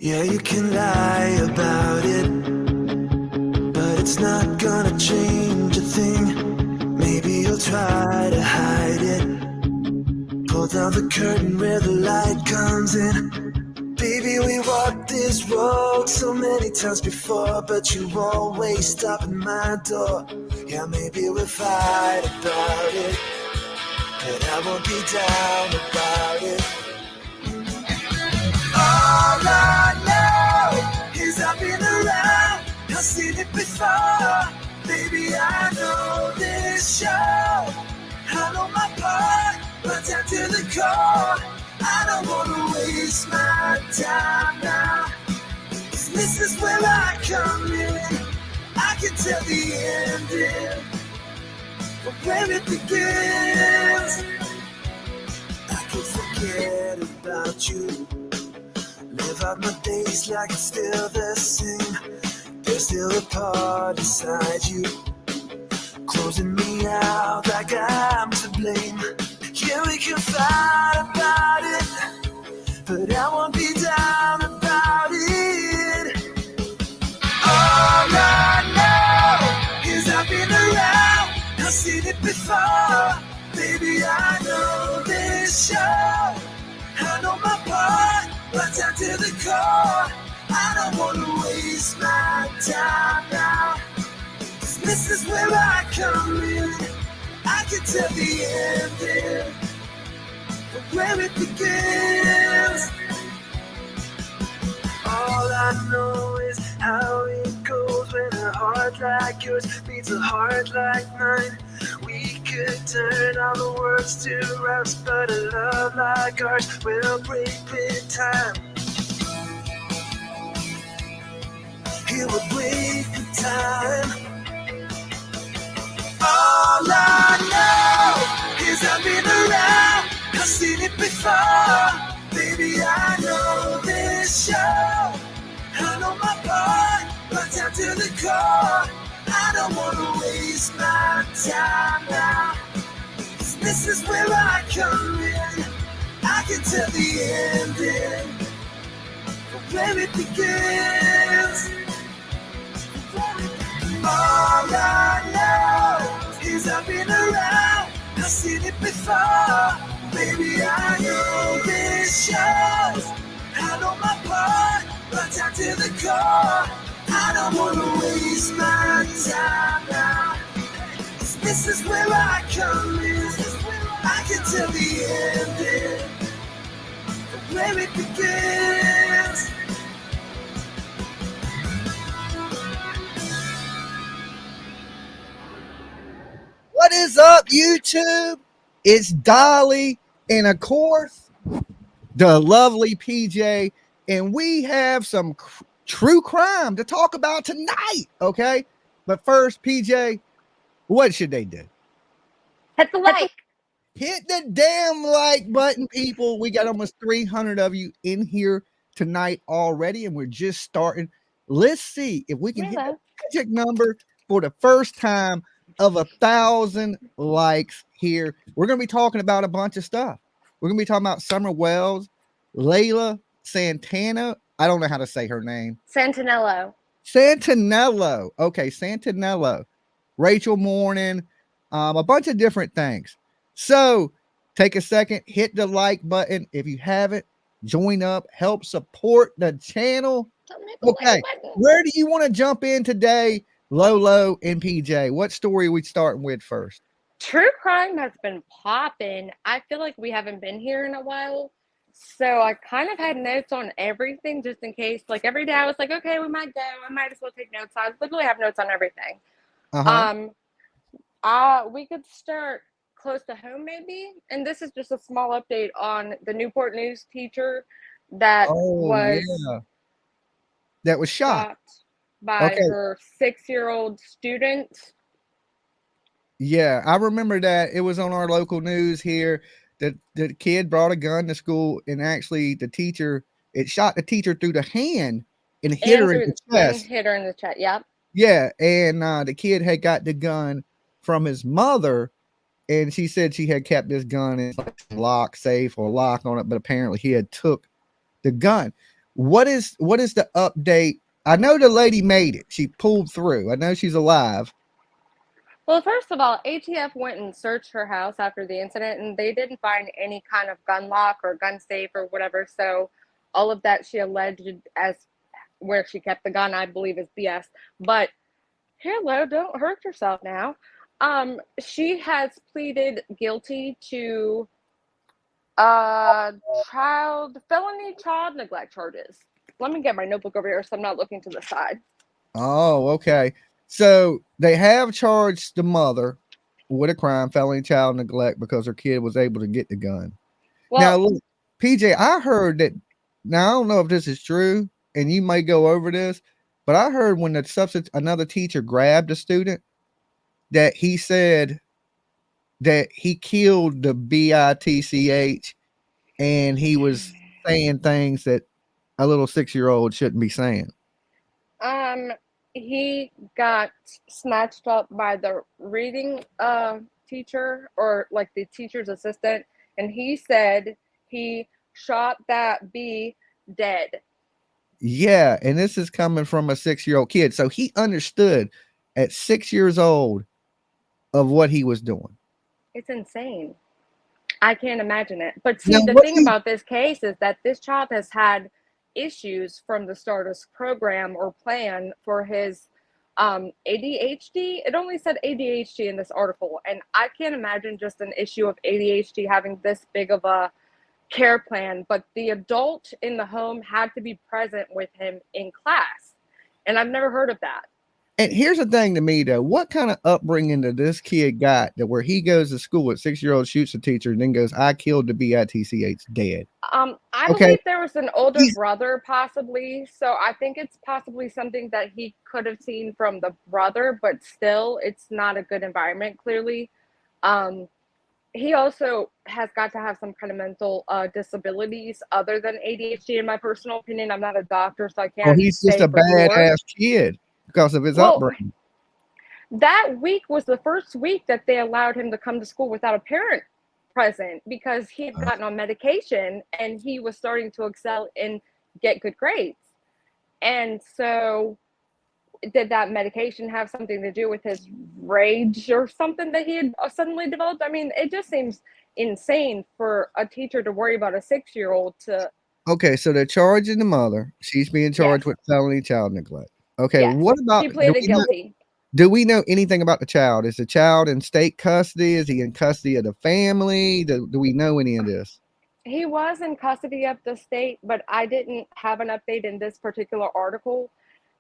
Yeah, you can lie about it, but it's not gonna change a thing. Maybe you'll try to hide it. Pull down the curtain where the light comes in. Baby, we walked this road so many times before, but you always stop at my door. Yeah, maybe we'll fight about it, but I won't be down about it. All I know is I've been around, I've seen it before. Baby, I know this show. I know my part, but down to the core. I don't wanna waste my time now, 'cause this is where I come in. I can tell the ending, but where it begins, I can forget about you. Live out my days like it's still the same. There's still a part inside you, closing me out like I'm to blame. Yeah, we can fight about it, but I won't be down about it. All I know is I've been around, I've seen it before. Baby, I know this show. I know my part, but down to the core. I don't wanna waste my time now, 'cause this is where I come in. I can tell the ending, but where it begins. All I know is how it goes when a heart like yours beats a heart like mine. We could turn all the words to rust, but a love like ours will break with time. It will break with time. All I know is I've been around, I've seen it before. Baby, I know this show. I know my part, but down to the core. I don't wanna waste my time now, 'cause this is where I come in. I can tell the ending, but where it begins. All I know is I've been around, I've seen it before. Baby, I know this shows. I know my part, but down to the core. I don't wanna waste my time now, 'cause this is where I come in. I can tell the ending, but where it begins. What is up, YouTube? It's Dolly, and of course, the lovely PJ, and we have some true crime to talk about tonight, okay? But first, PJ, what should they do? Hit the like. Hit the damn like button, people. We got almost 300 of you in here tonight already, and we're just starting. Let's see if we can hit the magic number for the first time of 1,000 likes here. We're going to be talking about a bunch of stuff. We're going to be talking about Summer Wells, Layla Santanello. I don't know how to say her name. Santanello. Okay, Santanello. Rachel Morin, a bunch of different things. So take a second, hit the like button. If you haven't, join up, help support the channel. Okay, where do you want to jump in today, Lolo and PJ? What story are we starting with first? True crime has been popping. I feel like we haven't been here in a while. So I kind of had notes on everything just in case. Like every day I was like, okay, we might go. I might as well take notes. I literally have notes on everything. We could start close to home maybe. And this is just a small update on the Newport news teacher that that was shot by her 6-year-old student. Yeah, I remember that. It was on our local news here that the kid brought a gun to school, and actually the teacher, it shot the teacher through the hand and hit her in the chest. Hit her in the chest, yep. Yeah, and the kid had got the gun from his mother, and she said she had kept this gun in like lock safe or lock on it, but apparently he had took the gun. what is the update? I know the lady made it. She pulled through. I know she's alive. Well, first of all, ATF went and searched her house after the incident, and they didn't find any kind of gun lock or gun safe or whatever. So, all of that she alleged as where she kept the gun, I believe, is BS. But hello, don't hurt yourself now. She has pleaded guilty to felony child neglect charges. Let me get my notebook over here so I'm not looking to the side. Oh, okay. So they have charged the mother with a crime, felony child neglect, because her kid was able to get the gun. Well, now, look, PJ, I heard that. Now I don't know if this is true, and you may go over this, but I heard when another teacher grabbed a student, that he said that he killed the bitch, and he was saying things that a little 6-year-old shouldn't be saying. He got snatched up by the reading teacher, or like the teacher's assistant, and he said he shot that bee dead. Yeah, and this is coming from a 6-year-old kid, so he understood at 6 years old of what he was doing. It's insane. I can't imagine it. But see, the thing about this case is that this child has had issues from the start of program or plan for his ADHD. It only said ADHD in this article, and I can't imagine just an issue of ADHD having this big of a care plan. But the adult in the home had to be present with him in class, and I've never heard of that. And here's the thing to me, though, what kind of upbringing did this kid got that where he goes to school at 6-year-old, shoots a teacher, and then goes, I killed the bitch dead? I believe there was an older brother possibly, so I think it's possibly something that he could have seen from the brother, but still, it's not a good environment, clearly. He also has got to have some kind of mental disabilities other than ADHD, in my personal opinion. I'm not a doctor, so I can't. Well, he's just a badass kid because of his upbringing. That week was the first week that they allowed him to come to school without a parent present, because he had gotten on medication and he was starting to excel and get good grades. And so did that medication have something to do with his rage or something that he had suddenly developed? I mean, it just seems insane for a teacher to worry about a 6-year-old to. Okay, so they're charging the mother. She's being charged with felony child neglect. Okay, what about? She pleaded guilty. Do we know anything about the child? Is the child in state custody? Is he in custody of the family? Do we know any of this? He was in custody of the state, but I didn't have an update in this particular article.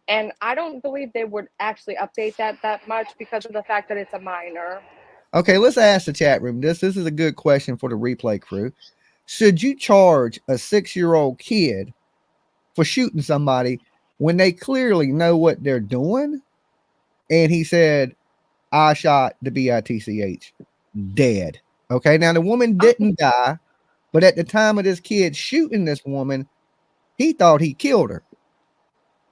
And I don't believe they would actually update that much because of the fact that it's a minor. Okay, let's ask the chat room. This is a good question for the replay crew. Should you charge a 6-year-old kid for shooting somebody when they clearly know what they're doing? And he said, I shot the bitch dead. Okay, now the woman didn't die, but at the time of this kid shooting this woman, he thought he killed her.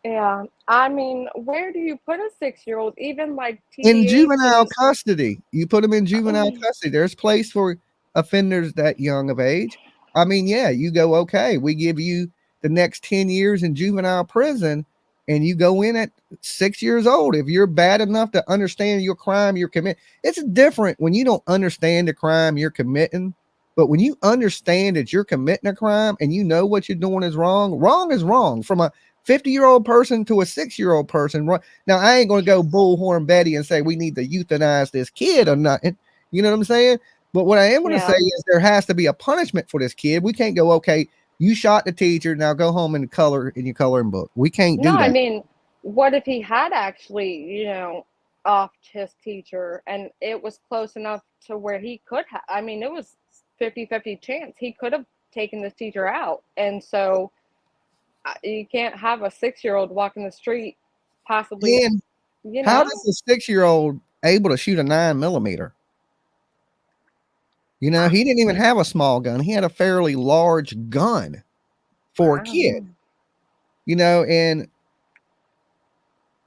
Yeah, I mean, where do you put a 6-year-old? Even like in juvenile custody. You put them in juvenile custody. There's place for offenders that young of age. I mean, yeah, you go, okay, we give you the next 10 years in juvenile prison, and you go in at 6 years old. If you're bad enough to understand your crime you're committing, it's different when you don't understand the crime you're committing. But when you understand that you're committing a crime and you know what you're doing is wrong, wrong is wrong. From a 50-year-old person to a 6-year-old person. Now, I ain't going to go bullhorn Betty and say we need to euthanize this kid or nothing. You know what I'm saying? But what I am going to say is there has to be a punishment for this kid. We can't go, okay, you shot the teacher, now go home and color in your coloring book. We can't do that. I mean, what if he had actually, offed his teacher and it was close enough to where he could have, I mean, it was 50-50 chance he could have taken this teacher out. And so you can't have a 6-year-old walking the street possibly. And how is a 6-year-old able to shoot a 9mm? He didn't even have a small gun. He had a fairly large gun for a kid. And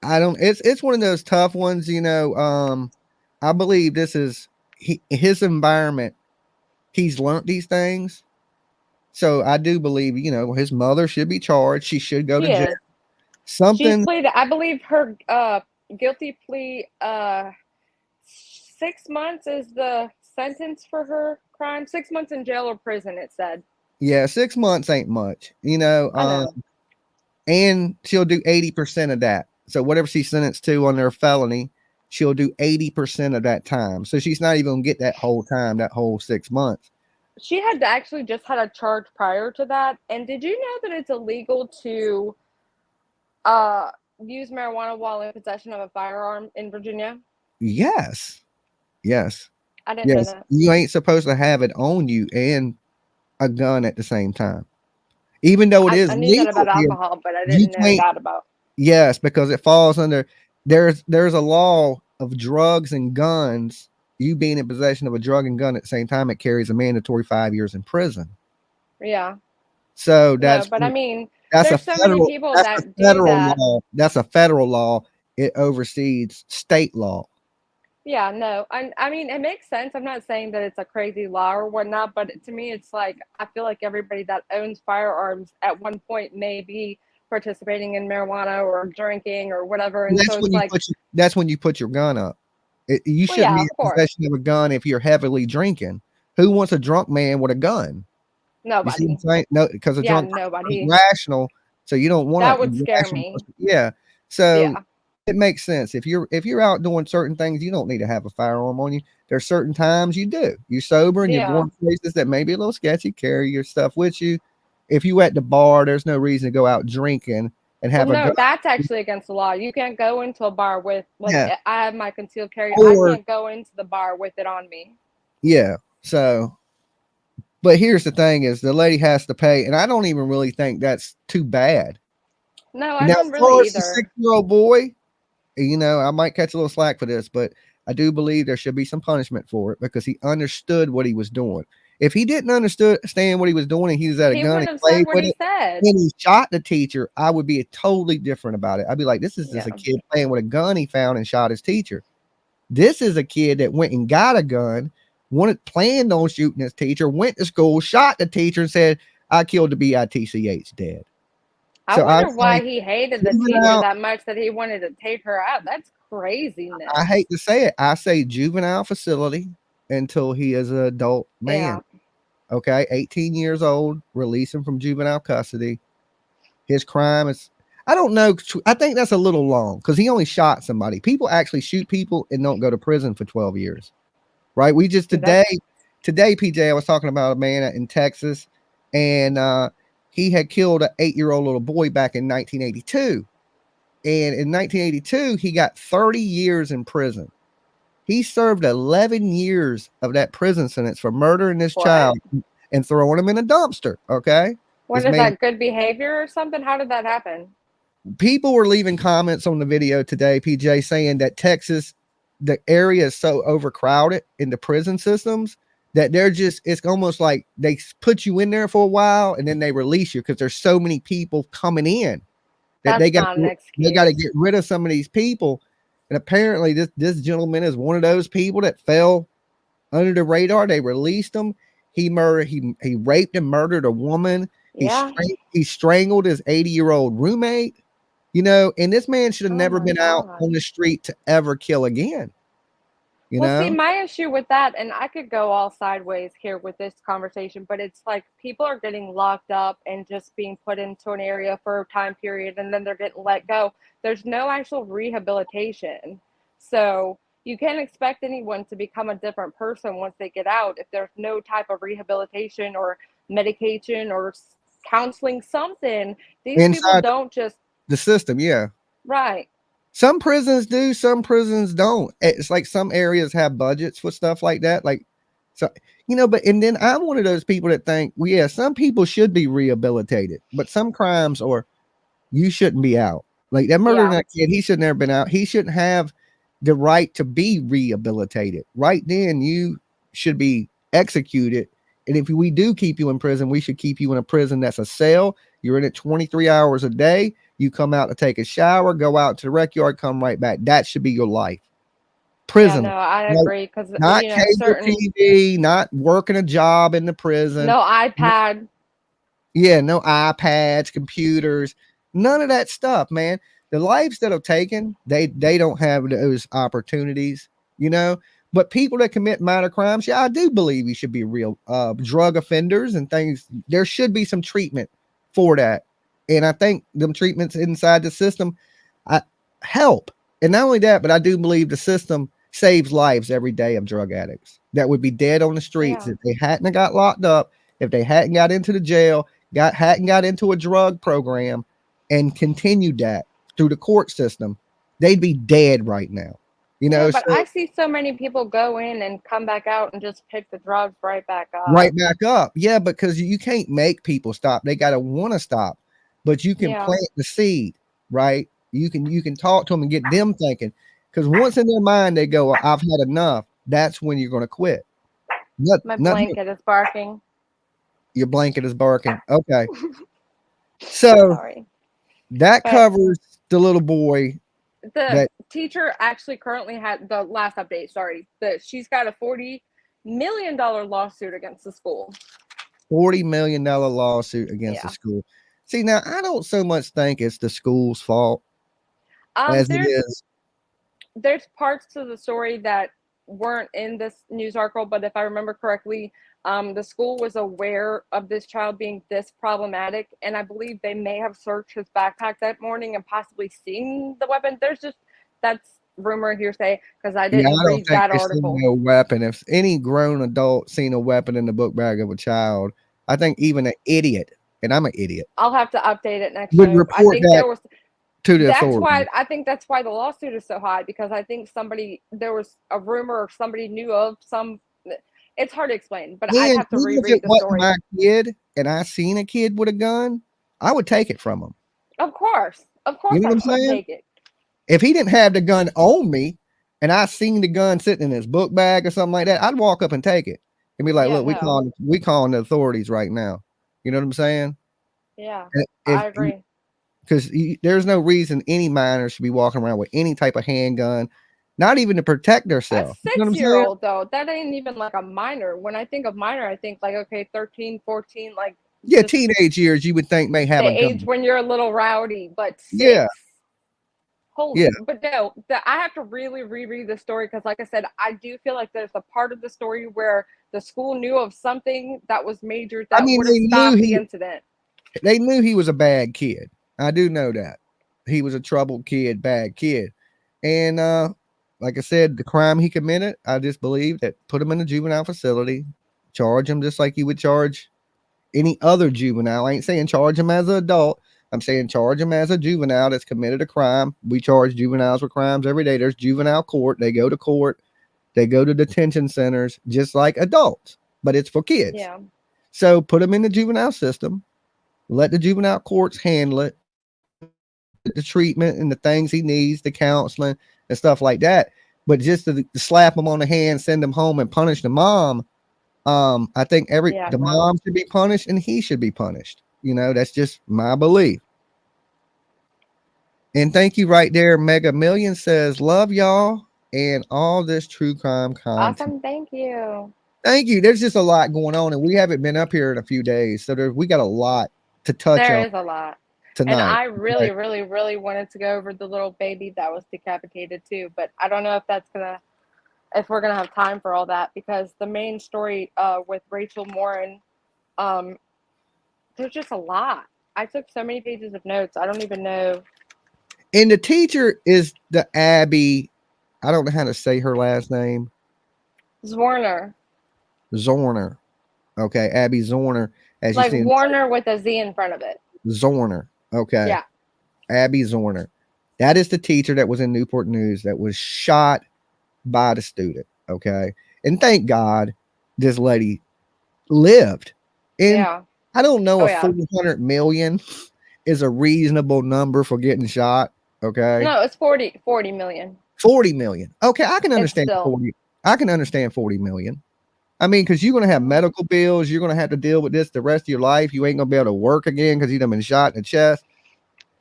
I don't. It's one of those tough ones. I believe this is his environment. He's learned these things. So I do believe, his mother should be charged. She should go to She jail. is. She's Something. pleaded. I believe her guilty plea. 6 months is the sentence for her crime. 6 months in jail or prison. It said. Yeah, 6 months ain't much. I know. And she'll do 80% of that. So whatever she's sentenced to on their felony, she'll do 80% of that time. So she's not even gonna get that whole time, that whole 6 months. She had actually just had a charge prior to that. And did you know that it's illegal to use marijuana while in possession of a firearm in Virginia? Yes. I didn't know that. You ain't supposed to have it on you and a gun at the same time. Even though it is I knew legal that about here, alcohol, but I didn't know that about. Yes, because it falls under there's a law of drugs and guns. You being in possession of a drug and gun at the same time, it carries a mandatory 5 years in prison. Yeah. So that's but I mean, that's there's a so federal, many people that's that a do federal that. law. That's a federal law. It oversees state law. Yeah, no, I mean, it makes sense. I'm not saying that it's a crazy law or whatnot, but to me, it's like I feel like everybody that owns firearms at one point may be participating in marijuana or drinking or whatever, and so it's like that's when you put your gun up. You well, shouldn't yeah, be of in course, possession of a gun if you're heavily drinking. Who wants a drunk man with a gun? You see what nobody. I'm saying? No, because a Yeah, drunk person nobody. is rational, so you don't want That to would scare me. Yeah. So Yeah, it makes sense. If you're out doing certain things, you don't need to have a firearm on you. There's certain times you do. You're sober and you're yeah. going places that may be a little sketchy. Carry your stuff with you. If you at the bar, there's no reason to go out drinking and Well, have a no, gun. that's actually against the law. You can't go into a bar with like Yeah. I have my concealed carry. I Or can't go into the bar with it on me. yeah. So, but here's the thing: is the lady has to pay, and I don't even really think that's too bad. No, I Now, don't as far really as the either. 6-year-old boy, I might catch a little slack for this, but I do believe there should be some punishment for it because he understood what he was doing. If he didn't understand what he was doing and he was at a He gun would and have said played what with he it said. and he shot the teacher, I would be totally different about it. I'd be like, this is just a Yeah. kid playing with a gun he found and shot his teacher. This is a kid that went and got a gun, planned on shooting his teacher, went to school, shot the teacher, and said, I killed the BITCH dead. I So I wonder why he hated the teacher juvenile, that much that he wanted to take her out. That's craziness. I hate to say it. I say juvenile facility until he is an adult man. Yeah. Okay. 18 years old, release him from juvenile custody. His crime is, I don't know. I think that's a little long because he only shot somebody. People actually shoot people and don't go to prison for 12 years. Right. We just today, PJ, I was talking about a man in Texas and he had killed an 8-year-old little boy back in 1982. And in 1982, he got 30 years in prison. He served 11 years of that prison sentence for murdering this child and throwing him in a dumpster. Okay. What is that, good behavior or something? How did that happen? People were leaving comments on the video today, PJ, saying that Texas, the area is so overcrowded in the prison systems that it's almost like they put you in there for a while and then they release you because there's so many people coming in that they got to get rid of some of these people. And apparently this gentleman is one of those people that fell under the radar. They released him. He raped and murdered a woman. Yeah. He strangled his 80-year-old roommate, and this man should have never been out on the street to ever kill again. See, my issue with that, and I could go all sideways here with this conversation, but it's like people are getting locked up and just being put into an area for a time period and then they're getting let go. There's no actual rehabilitation. So you can't expect anyone to become a different person once they get out if there's no type of rehabilitation or medication or counseling, something. These people don't just the system. Yeah. Right. Some prisons do, some prisons don't. It's like some areas have budgets for stuff like that. Like, so, and then I'm one of those people that think, well, yeah, some people should be rehabilitated, but some crimes you shouldn't be out. Like that murdering that kid, he should never been out. He shouldn't have the right to be rehabilitated. Right then, you should be executed. And if we do keep you in prison, we should keep you in a prison that's a cell. You're in it 23 hours a day. You come out to take a shower, go out to the rec yard, come right back. That should be your life. Prison. Yeah, no, I agree. Because not cable TV, not working a job in the prison. No iPad. Yeah, no iPads, computers, none of that stuff, man. The lives that are taken, they don't have those opportunities, you know. But people that commit minor crimes, yeah, I do believe you should be real drug offenders and things. There should be some treatment for that, and I think them treatments inside the system I, help. And not only that, but I do believe the system saves lives every day of drug addicts that would be dead on the streets Yeah. if they hadn't got locked up, if they hadn't got into the jail, hadn't got into a drug program and continued that through the court system, they'd be dead right now. You Yeah, know, but so I see so many people go in and come back out and just pick the drugs right back right up. back up. Yeah, because you can't make people stop. They gotta want to stop. But you can Yeah. plant the seed, right? You can talk to them and get them thinking. Because once in their mind they go, I've had enough, that's when you're gonna quit. My Nothing blanket is barking. your blanket is barking. Okay. So Sorry. that But covers the little boy the that teacher actually currently had the last update, sorry, that she's got a $40 million lawsuit against the school. $40 million lawsuit against the Yeah. school. See, now I don't so much think it's the school's fault Um, as it there's is. there's parts to the story that weren't in this news article, but if I remember correctly, the school was aware of this child being this problematic, and I believe they may have searched his backpack that morning and possibly seen the weapon. There's just that's rumor hearsay because I Yeah, didn't I don't read think that they seen article. no weapon. If any grown adult seen a weapon in the book bag of a child, I think even an idiot, and I'm an idiot, I'll have to update it next would show. I report think that there was to the that's authorities. why I think that's why the lawsuit is so high because I think somebody there was a rumor or somebody knew of some. It's hard to explain, but And I'd even have to if it reread the wasn't story. my kid and I seen a kid with a gun, I would take it from him. Of You course, know I what I'm would saying? take it. If he didn't have the gun on me and I seen the gun sitting in his book bag or something like that, I'd walk up and take it and be like, Yeah, "Look, no, we calling the authorities right now." You know what I'm saying? yeah, And if I agree. because there's no reason any minor should be walking around with any type of handgun, not even to protect A themselves. You know what I'm six-year saying? old though, that ain't even like a minor. When I think of minor, I think like okay, 13, 14, like Yeah, just teenage years you would think may have the a age gun. when you're a little rowdy, but Yeah, six. yeah. Holy, but no, I have to really reread the story because, like I said, I do feel like there's a part of the story where the school knew of something that was major I that mean, would have stopped the incident. they knew he was a bad kid. I do know that. He was a troubled kid, bad kid. And like I said, the crime he committed, I just believe that put him in a juvenile facility, charge him just like you would charge any other juvenile. I ain't saying charge him as an adult. I'm saying charge him as a juvenile that's committed a crime. We charge juveniles with crimes every day. There's juvenile court. They go to court. They go to detention centers just like adults, but it's for kids. Yeah, So put them in the juvenile system. Let the juvenile courts handle it, the treatment and the things he needs, the counseling and stuff like that. But just to slap him on the hand, send him home, and punish the mom, I think yeah, the no. mom should be punished and he should be punished. You know, that's just my belief. And thank you right there. Mega Million says, love y'all and all this true crime content. Awesome, thank you. Thank you. There's just a lot going on, and we haven't been up here in a few days. So we got a lot to touch There on is a lot. And tonight. I Okay. really, really, really wanted to go over the little baby that was decapitated too, but I don't know if if we're gonna have time for all that because the main story with Rachel Morin, um, there's just a lot. I took so many pages of notes. I don't even know. And the teacher is the Abby. I don't know how to say her last name. Zwerner, Zorner. Okay. Abby Zorner, as you like see, Warner with a Z in front of it. Zorner. Okay. Yeah, Abby Zorner. That is the teacher that was in Newport News that was shot by the student. Okay. And thank God this lady lived. And yeah. I don't know Oh if yeah. 400 million is a reasonable number for getting shot. Okay. No, it's 40 million. 40 million. Okay. I can It's understand still. 40. I can understand 40 million. I mean, because you're going to have Mhm. medical bills. You're going to have to deal with this the rest of your life. You ain't going to be able to work again because you done been shot in the chest.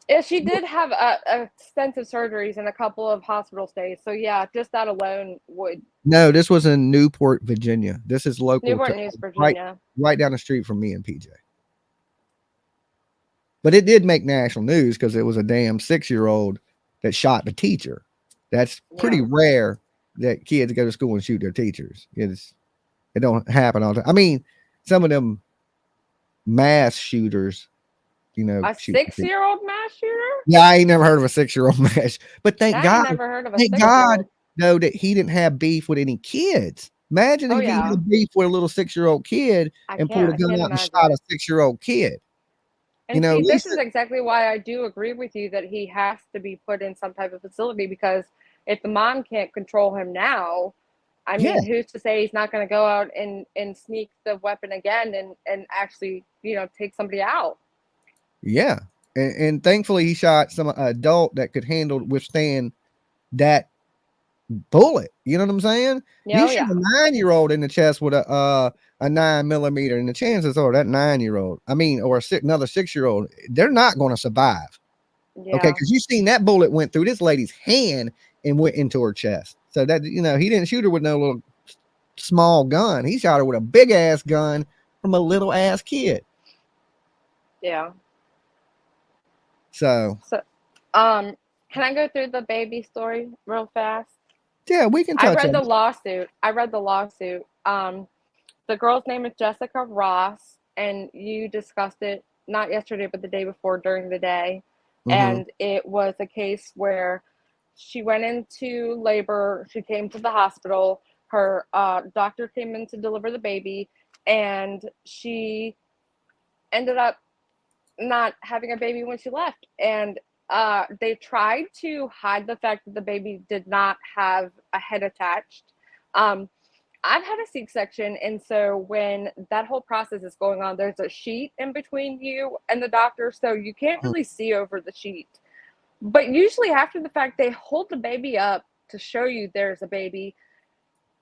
Yeah, she did have extensive surgeries and a couple of hospital stays. So yeah, just that alone would No, this was in Newport, Virginia. This is local Newport to News, right Virginia. right down the street from me and PJ. But it did make national news because it was a damn 6-year-old that shot the teacher. That's pretty Yeah. rare that kids go to school and shoot their teachers. It don't happen all the time. I mean, some of them mass shooters, A shoot the teacher. 6-year-old mass shooter? Yeah, I ain't never heard of a 6-year-old mass. But I ain't never heard of a thank God, 6-year-old. though, that he didn't have beef with any kids. Imagine Oh if he yeah, had beef with a little 6-year-old kid and pulled a I gun can't out and shot imagine. a 6-year-old kid. And At see, this least, is exactly why I do agree with you that he has to be put in some type of facility, because if the mom can't control him now, I yeah, mean, who's to say he's not going to go out and sneak the weapon again and actually, take somebody out? yeah. And thankfully, he shot some adult that could withstand that bullet. You know what I'm saying? Yeah, You oh shoot yeah. a 9-year-old in the chest with a 9 millimeter, and the chances are that 9-year-old, I mean, or another 6-year-old, they're not going to survive. Okay, Yeah. because you seen that bullet went through this lady's hand and went into her chest. So that he didn't shoot her with no little small gun. He shot her with a big ass gun from a little ass kid. Yeah. So So, can I go through the baby story real fast? yeah, we can I touch read on the it. lawsuit. The girl's name is Jessica Ross, and you discussed it not yesterday, but the day before during the day. Mm-hmm. And it was a case where she went into labor. She came to the hospital. Her doctor came in to deliver the baby, and she ended up not having a baby when she left. And they tried to hide the fact that the baby did not have a head attached. Um, I've had a C-section, and so when that whole process is going on, there's a sheet in between you and the doctor, so you can't really see over the sheet. But usually after the fact, they hold the baby up to show you there's a baby,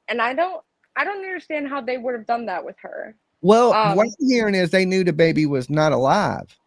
and I don't understand how they would have done that with her. Well, what Um, I'm hearing is they knew the baby was not alive.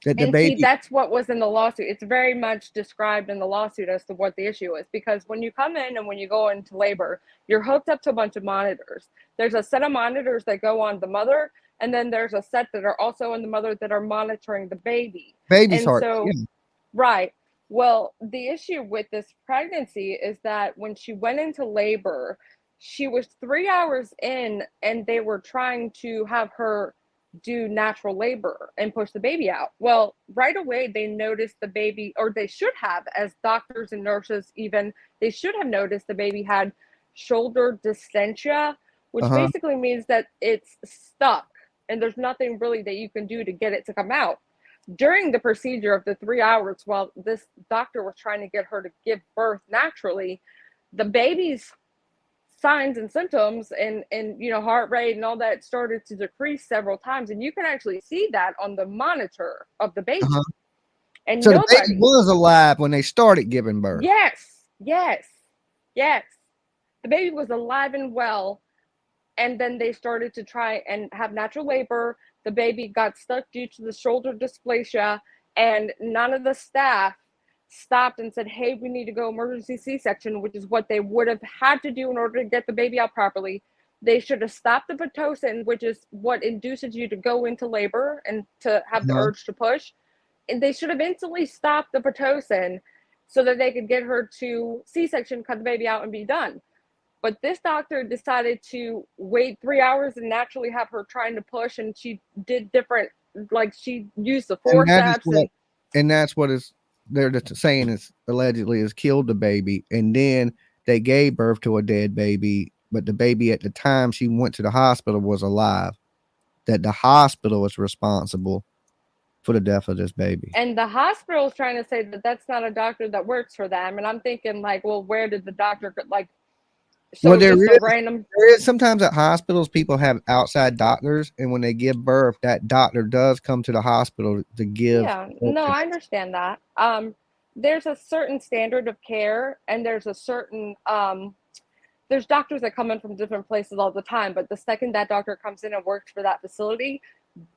That the And see, baby. that's what was in the lawsuit. It's very much described in the lawsuit as to what the issue is. Because when you come in and when you go into labor, you're hooked up to a bunch of monitors. There's a set of monitors that go on the mother, and then there's a set that are also on the mother that are monitoring the baby. Baby's And heart. so, Yeah. right. Well, the issue with this pregnancy is that when she went into labor, she was 3 hours in, and they were trying to have her do natural labor and push the baby out. Well, right away they noticed the baby, or they should have, as doctors and nurses even, they should have noticed the baby had shoulder dystocia, which Uh-huh. basically means that it's stuck and there's nothing really that you can do to get it to come out. During the procedure of the 3 hours, while this doctor was trying to get her to give birth naturally, the baby's signs and symptoms and heart rate and all that started to decrease several times, and you can actually see that on the monitor of the baby. Uh-huh. And So the baby nobody, was alive when they started giving birth. yes, yes, yes, the baby was alive and well. And then they started to try and have natural labor. The baby got stuck due to the shoulder dysplasia, and none of the staff stopped and said, hey, we need to go emergency C-section, which is what they would have had to do in order to get the baby out properly. They should have stopped the Pitocin, which is what induces you to go into labor and to have the Uh-huh. urge to push. And they should have instantly stopped the Pitocin so that they could get her to C-section, cut the baby out, and be done. But this doctor decided to wait 3 hours and naturally have her trying to push, and she did different, like she used the And that is forceps what and and that's what is they're just saying is allegedly has killed the baby. And then they gave birth to a dead baby, but the baby at the time she went to the hospital was alive. That the hospital was responsible for the death of this baby. and the hospital's trying to say that that's not a doctor that works for them. And I'm thinking like, well, where did the doctor like? Well, So just a random. there is sometimes at hospitals people have outside doctors, and when they give birth, that doctor does come to the hospital to give Yeah, birth no, to I that. understand that. There's a certain standard of care, and there's a certain there's doctors that come in from different places all the time, but the second that doctor comes in and works for that facility,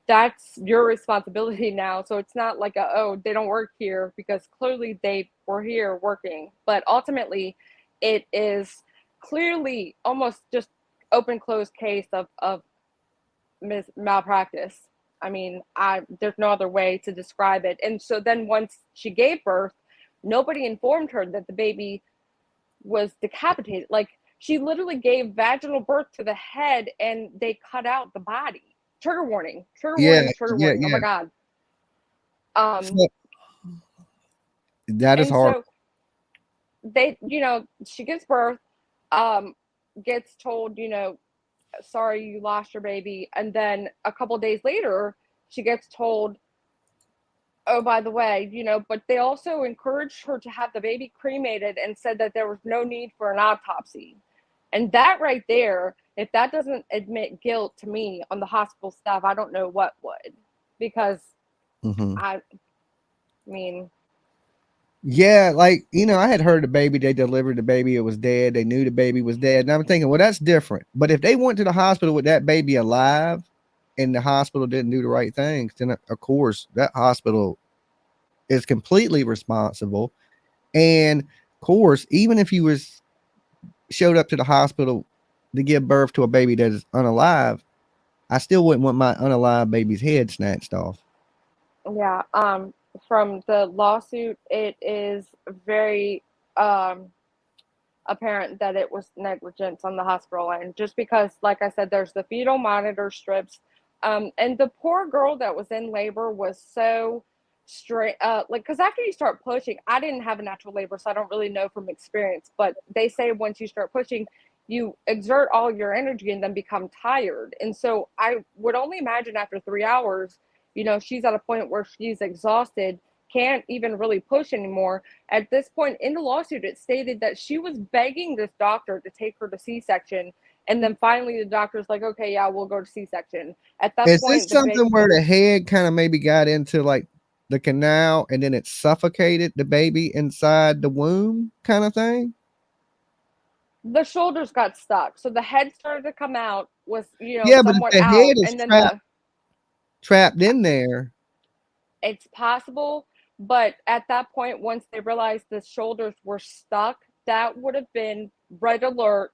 that's your responsibility now. So it's not like oh, they don't work here, because clearly they were here working. But ultimately, it is clearly almost just open closed case of malpractice. I mean, there's no other way to describe it. And so then once she gave birth, nobody informed her that the baby was decapitated. Like, she literally gave vaginal birth to the head and they cut out the body. Trigger warning, trigger Yeah, warning, trigger yeah, warning. Oh yeah. my God. So, that is And hard. so she gives birth, gets told, sorry, you lost your baby. And then a couple days later, she gets told, oh, by the way, but they also encouraged her to have the baby cremated and said that there was no need for an autopsy. And that right there, if that doesn't admit guilt to me on the hospital staff, I don't know what would. Because I mean, yeah, like, I had heard the baby, they delivered the baby, it was dead. They knew the baby was dead. And I'm thinking, well, that's different. But if they went to the hospital with that baby alive and the hospital didn't do the right things, then of course that hospital is completely responsible. And of course, even if you showed up to the hospital to give birth to a baby that is unalive, I still wouldn't want my unalive baby's head snatched off. yeah. From the lawsuit, it is very apparent that it was negligence on the hospital end, just because, like I said, there's the fetal monitor strips, and the poor girl that was in labor was so straight, like, because after you start pushing, I didn't have a natural labor, so I don't really know from experience, but they say once you start pushing, you exert all your energy and then become tired. And so I would only imagine after 3 hours, she's at a point where she's exhausted, can't even really push anymore. At this point in the lawsuit, it stated that she was begging this doctor to take her to C-section. And then finally the doctor's like, okay, yeah, we'll go to C-section. At that Is this point, something where the head kind of maybe got into like the canal and then it suffocated the baby inside the womb kind of thing? the shoulders got stuck. So the head started to come out, was, Yeah, but if somewhat the head out. is And then trapped in there. it's possible. But at that point, once they realized the shoulders were stuck, that would have been red alert,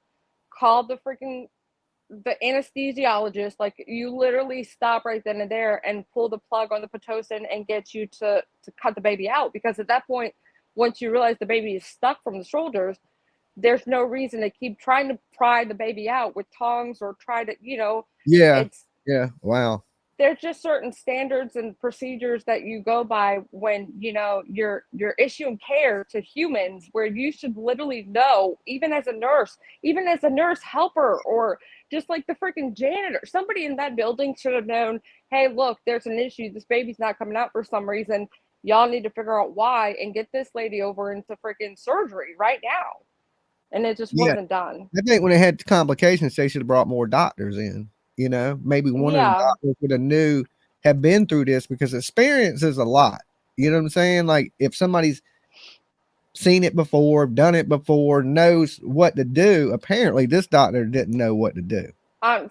call the anesthesiologist. Like, you literally stop right then and there and pull the plug on the Pitocin and get you to cut the baby out. Because at that point, once you realize the baby is stuck from the shoulders, there's no reason to keep trying to pry the baby out with tongs or try to, Yeah. it's Yeah. Wow. there's just certain standards and procedures that you go by when you're issuing care to humans, where you should literally know, even as a nurse helper, or just like the freaking janitor, somebody in that building should have known, hey, look, there's an issue, this baby's not coming out for some reason, y'all need to figure out why and get this lady over into freaking surgery right now. And it just Yeah. wasn't done. I think when they had complications, they should have brought more doctors in. Maybe one of the Yeah. doctors would have been through this, because experience is a lot. You know what I'm saying? Like, if somebody's seen it before, done it before, knows what to do, apparently this doctor didn't know what to do.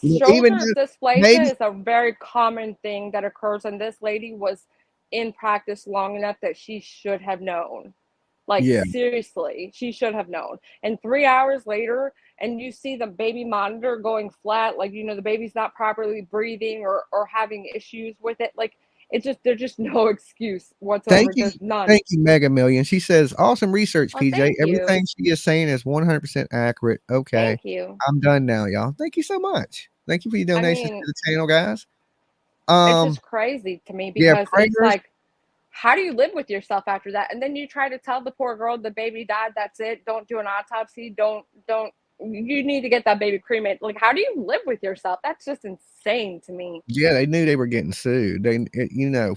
Even Shoulder though dysplasia maybe, is a very common thing that occurs, and this lady was in practice long enough that she should have known. Like, yeah, seriously, she should have known. And 3 hours later, and you see the baby monitor going flat, like, the baby's not properly breathing or having issues with it. Like, there's just no excuse whatsoever. There's none. thank you, Mega Million. She says, awesome research, Oh, PJ. thank you. Everything she is saying is 100% accurate. Okay, Thank you. I'm done now, y'all. Thank you so much. Thank you for your I donations to mean, the channel, guys. it's just crazy to me, Yeah, because it's prayers. like, how do you live with yourself after that? And then you try to tell the poor girl the baby died, that's it, don't do an autopsy, don't you need to get that baby cremated. Like, how do you live with yourself? That's just insane to me. Yeah, they knew they were getting sued.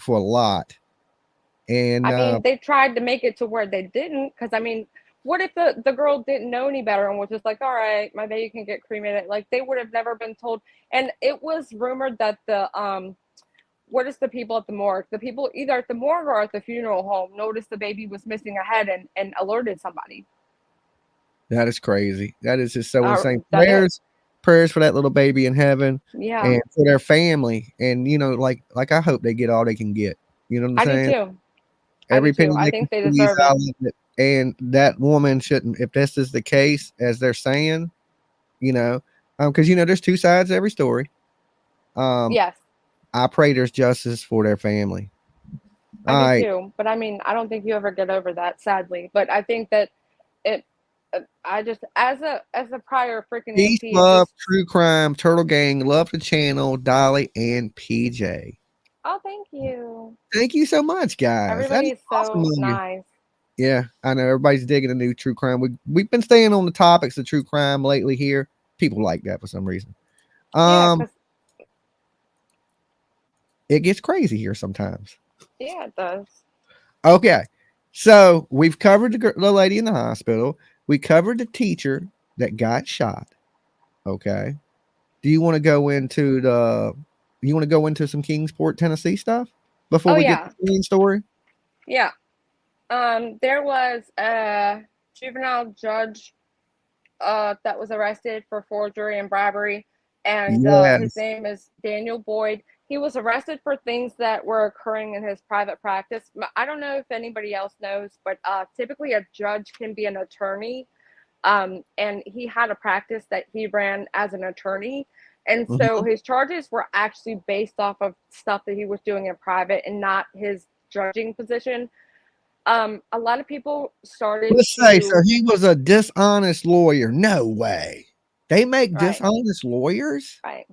For a lot. And I mean, they tried to make it to where they didn't, because I mean, what if the girl didn't know any better and was just like, all right, my baby can get cremated? Like, they would have never been told. And it was rumored that what is the people at the morgue? The people either at the morgue or at the funeral home noticed the baby was missing a head and alerted somebody. that is crazy. That is just so insane. That is. Prayers for that little baby in heaven, Yeah. and for their family. And like I hope they get all they can get. You know what I'm I do saying? too. Every penny I they can think they squeeze deserve it. out of it. And that woman shouldn't, if this is the case, as they're saying, because there's two sides to every story. Yes. I pray there's justice for their family. I All do right. too. But I mean, I don't think you ever get over that, sadly. But I think that it. I just, as a prior freaking Peace, auntie, it love, just. true crime, Turtle Gang, love the channel, Dolly and PJ. Oh, thank you. Thank you so much, guys. That Everybody is is awesome so of you. nice. Yeah, I know everybody's digging a new true crime. We've been staying on the topics of true crime lately here. People like that for some reason. Yeah, Um, cause it gets crazy here sometimes. yeah, it does. Okay, so we've covered the lady in the hospital. We covered the teacher that got shot. Okay, do you want to go into the? You want to go into some Kingsport, Tennessee stuff before Oh we get yeah, to the main story? yeah. There was a juvenile judge that was arrested for forgery and bribery, and his Yes. name is Daniel Boyd. He was arrested for things that were occurring in his private practice. I don't know if anybody else knows, but typically a judge can be an attorney. And he had a practice that he ran as an attorney. And so Mhm. his charges were actually based off of stuff that he was doing in private and not his judging position. A lot of people started Let's say so. to, He was a dishonest lawyer. No way. They make right, dishonest lawyers. right.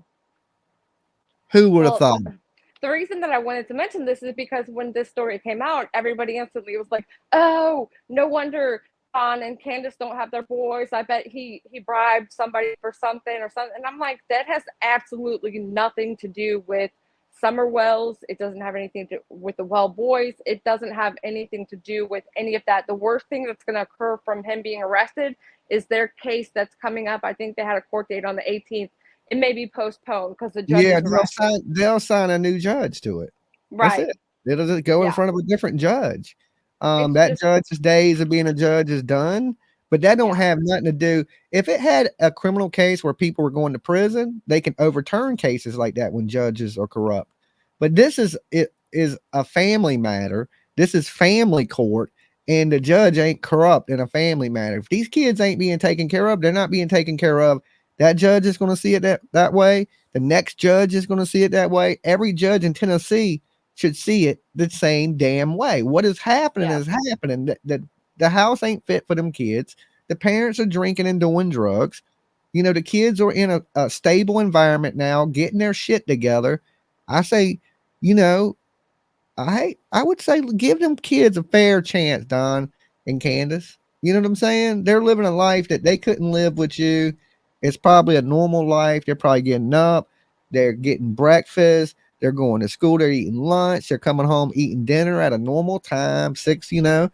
Who would have Well, thought? the reason that I wanted to mention this is because when this story came out, everybody instantly was like, "Oh, no wonder John and Candace don't have their boys. I bet he bribed somebody for something or something." And I'm like, that has absolutely nothing to do with Summer Wells. It doesn't have anything to do with the Well boys. It doesn't have anything to do with any of that. The worst thing that's going to occur from him being arrested is their case that's coming up. I think they had a court date on the 18th. It may be postponed because the judge Yeah, is arrested. they'll sign a new judge to it. That's it. Right. It'll just go in Yeah. front of a different judge. It's That just, judge's days of being a judge is done, but that don't yeah. have nothing to do. If it had a criminal case where people were going to prison, they can overturn cases like that when judges are corrupt. But it is a family matter. This is family court, and the judge ain't corrupt in a family matter. If these kids ain't being taken care of, they're not being taken care of. That judge is going to see it that way. The next judge is going to see it that way. Every judge in Tennessee should see it the same damn way. What is happening Yeah. is happening. The house ain't fit for them kids. The parents are drinking and doing drugs. You know, the kids are in a stable environment now, getting their shit together. I say, you know, I would say give them kids a fair chance, Don and Candace. You know what I'm saying? They're living a life that they couldn't live with you. It's probably a normal life. They're probably getting up, they're getting breakfast, they're going to school, they're eating lunch, they're coming home eating dinner at a normal time, 6, and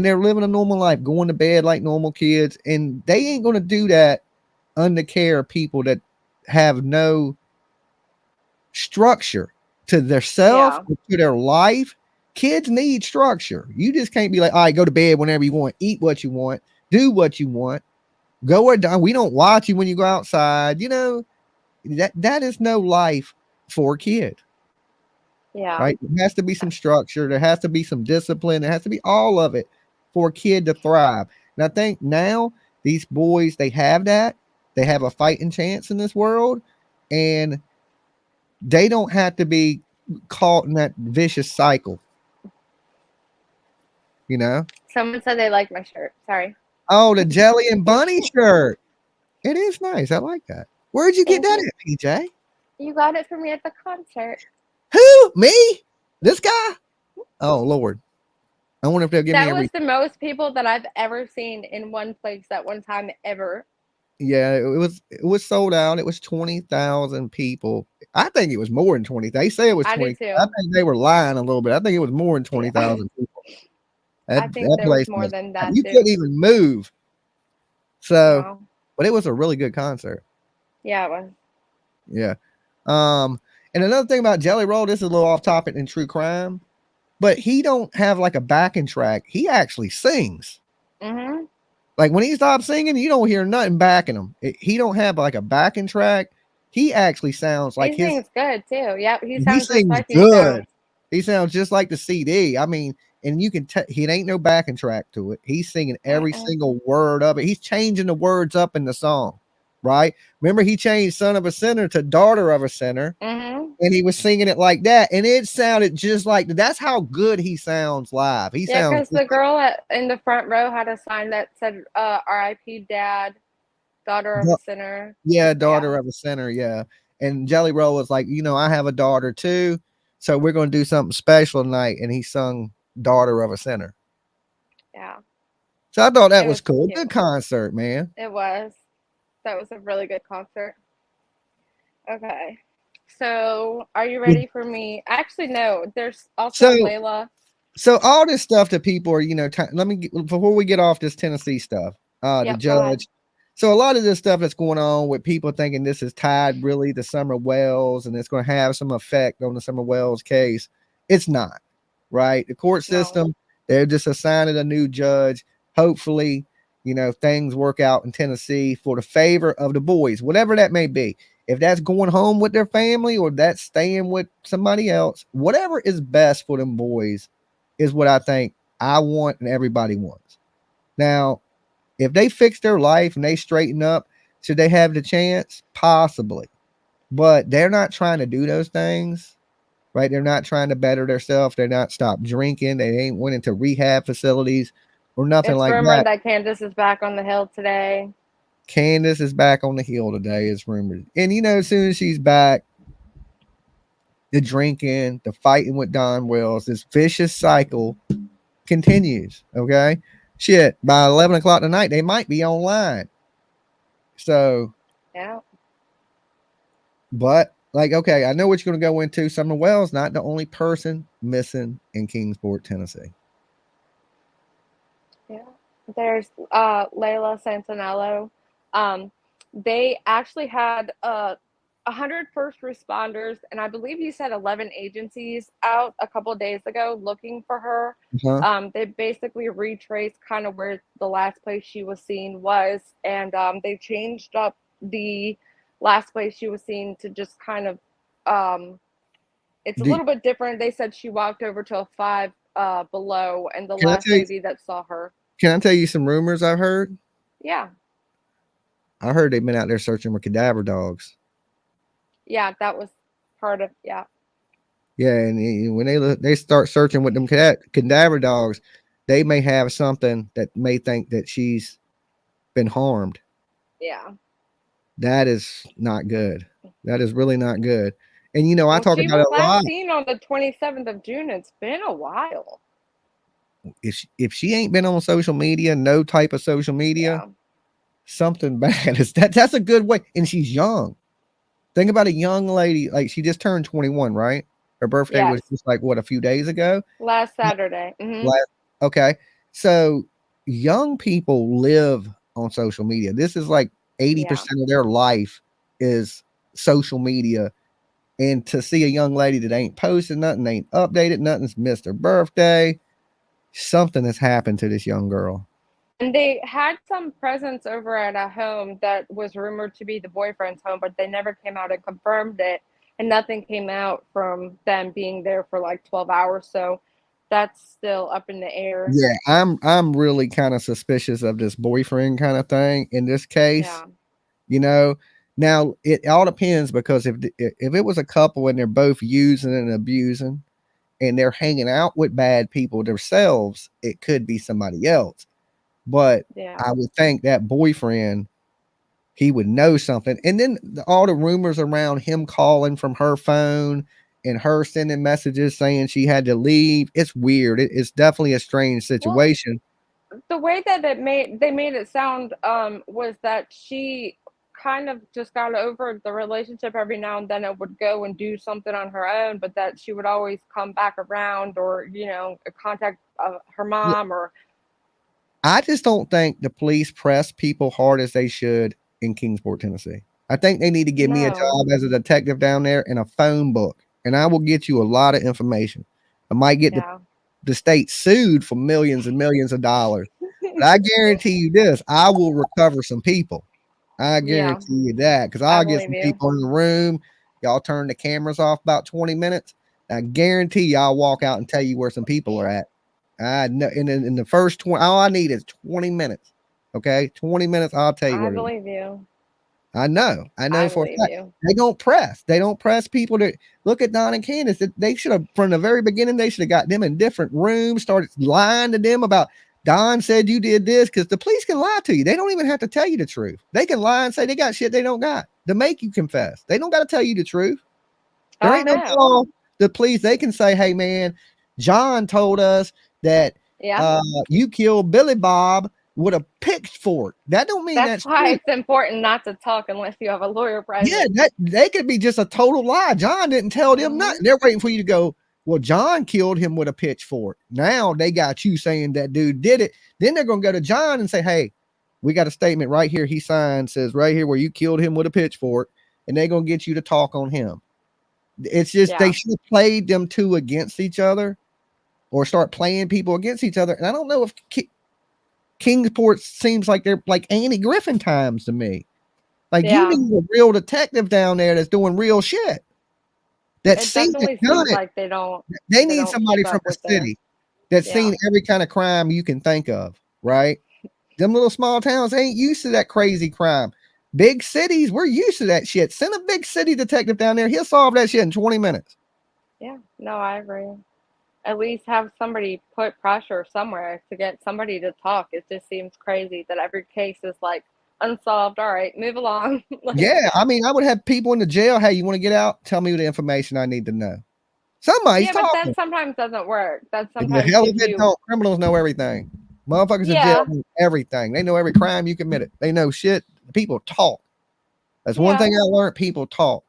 they're living a normal life, going to bed like normal kids. And they ain't gonna do that under care of people that have no structure to their self, Yeah. to their life. Kids need structure. You just can't be like, all right, go to bed whenever you want, eat what you want, do what you want, go where done. We don't watch you when you go outside. You know, that is no life for a kid, Yeah. right? There has to be some structure, there has to be some discipline, there has to be all of it for a kid to thrive. And I think now these boys, they have that, they have a fighting chance in this world, and they don't have to be caught in that vicious cycle, you know? Someone said they liked my shirt. Sorry. Oh, the Jelly and Bunny shirt. It is nice. I like that. Where'd you get Thank that you. at, PJ? You got it for me at the concert. Who? Me? This guy? Oh, Lord. I wonder if they'll give me That a was the most people that I've ever seen in one place at one time ever. Yeah, it was sold out. It was 20,000 people. I think it was more than 20. They say it was I do 20. I too. think they were lying a little bit. I think it was more than Yeah. 20,000 people. I That think that there was place more was, than that you couldn't too. even move. So, No. but it was a really good concert. Yeah, it was. Yeah. And another thing about Jelly Roll, this is a little off topic in true crime, but he don't have like a backing track. He actually sings. Mm-hmm. Like when he stops singing, you don't hear nothing backing him. He don't have like a backing track. He actually sounds like He sings good too. Yep. He he sounds just sings like he good. sounds. He sounds just like the CD. I mean, and you can tell he ain't no backing track to it. He's singing every Mm-mm. single word of it. He's changing the words up in the song. right? Remember, he changed "Son of a Sinner" to "Daughter of a Sinner," and he was singing it like that, and it sounded just like that's how good he sounds live. He Yeah, sounds because the girl in the front row had a sign that said "R.I.P. Dad, daughter of a sinner." Yeah, daughter of a sinner. Yeah. And Jelly Roll was like, I have a daughter too. So we're going to do something special tonight. And he sung Daughter of a Sinner. Yeah. So I thought that It was was cool. cute. Good concert, man. It was. That was a really good concert. Okay. So, are you ready for me? Actually, no. There's also So, Layla. so all this stuff that people are, let me get, before we get off this Tennessee stuff, the Yep, go ahead. judge. So a lot of this stuff that's going on with people thinking this is tied really to Summer Wells and it's going to have some effect on the Summer Wells case. It's not, right? The court system, No. they're just assigning a new judge. Hopefully, things work out in Tennessee for the favor of the boys, whatever that may be. If that's going home with their family or that's staying with somebody else, whatever is best for them boys is what I think I want and everybody wants. Now, if they fix their life and they straighten up, should they have the chance? Possibly. But they're not trying to do those things, right? They're not trying to better themselves. They're not stopped drinking. They ain't went into rehab facilities or nothing It's like rumored that. that Candace is back on the hill today. Candace is back on the hill today, it's rumored. And as soon as she's back, the drinking, the fighting with Don Wells, this vicious cycle continues. Okay. Shit, by 11 o'clock tonight, they might be online. So, yeah. But okay, I know what you're going to go into. Summer Wells not the only person missing in Kingsport, Tennessee. Yeah. There's Layla Santanello. They actually had 100 first responders, and I believe you said 11 agencies out a couple of days ago looking for her. They basically retraced kind of where the last place she was seen was, and they changed up the last place she was seen to just kind of it's a little bit different. They said she walked over to a 5 below, and the last lady that saw her. Can I tell you some rumors I've heard? Yeah. I heard they've been out there searching with cadaver dogs. Yeah, that was part of, yeah. Yeah, and when they start searching with them cadaver dogs, they may have something that may think that she's been harmed. Yeah. That is not good. That is really not good. And I talk she about was it a lot. last seen on the 27th of June. It's been a while. If she ain't been on social media, no type of social media, something bad is that's a good way. And she's young. Think about a young lady, like she just turned 21, right? Her birthday was just like what, a few days ago? Last Saturday. Okay. So young people live on social media. This is like 80% of their life is social media. And to see a young lady that ain't posted nothing, ain't updated, nothing's missed her birthday, something has happened to this young girl. And they had some presence over at a home that was rumored to be the boyfriend's home, but they never came out and confirmed it. And nothing came out from them being there for like 12 hours. So that's still up in the air. Yeah, I'm really kind of suspicious of this boyfriend kind of thing in this case. Yeah. Now it all depends, because if it was a couple and they're both using and abusing and they're hanging out with bad people themselves, it could be somebody else. But I would think that boyfriend, he would know something. And then all the rumors around him calling from her phone and her sending messages saying she had to leave. It's weird. It's definitely a strange situation. Well, the way that they made it sound was that she kind of just got over the relationship. Every now and then it would go and do something on her own, but that she would always come back around, or contact her mom. Or I just don't think the police press people hard as they should in Kingsport, Tennessee. I think they need to give me a job as a detective down there and a phone book, and I will get you a lot of information. I might get the state sued for millions and millions of dollars, but I guarantee you this: I will recover some people. I guarantee you that, because I'll get some people in the room. Y'all turn the cameras off about 20 minutes. I guarantee you I'll walk out and tell you where some people are at. I know in the first 20, all I need is 20 minutes. Okay, 20 minutes. I'll tell you where. I believe you. I know I for a believe fact. you. They don't press people to look at Don and Candace. They should have, from the very beginning, they should have got them in different rooms, started lying to them about Don said you did this, because the police can lie to you. They don't even have to tell you the truth. They can lie and say they got shit they don't got to make you confess. They don't got to tell you the truth. There ain't no law. The police, they can say, hey man, John told us that you killed Billy Bob with a pitchfork. That don't mean that's why it's important not to talk unless you have a lawyer present. Yeah, that they could be just a total lie. John didn't tell them nothing. They're waiting for you to go, well, John killed him with a pitchfork. Now they got you saying that dude did it. Then they're gonna go to John and say, hey, we got a statement right here. He signed, says right here where you killed him with a pitchfork, and they're gonna get you to talk on him. It's just they should have played them two against each other, or start playing people against each other. And I don't know if Kingsport seems like they're like Annie Griffin times to me. Like you need a real detective down there that's doing real shit. That seems like they don't. They need somebody from the city that's seen every kind of crime you can think of, right? Them little small towns ain't used to that crazy crime. Big cities, we're used to that shit. Send a big city detective down there. He'll solve that shit in 20 minutes. Yeah, no, I agree. At least have somebody put pressure somewhere to get somebody to talk. It just seems crazy that every case is like unsolved. All right, move along. Yeah, I mean, I would have people in the jail. Hey, you want to get out? Tell me the information I need to know. Somebody's talking. But that sometimes doesn't work. That sometimes the hell if it don't. Criminals know everything. Motherfuckers in jail know everything. They know every crime you committed. They know shit. People talk. That's one thing I learned. People talk.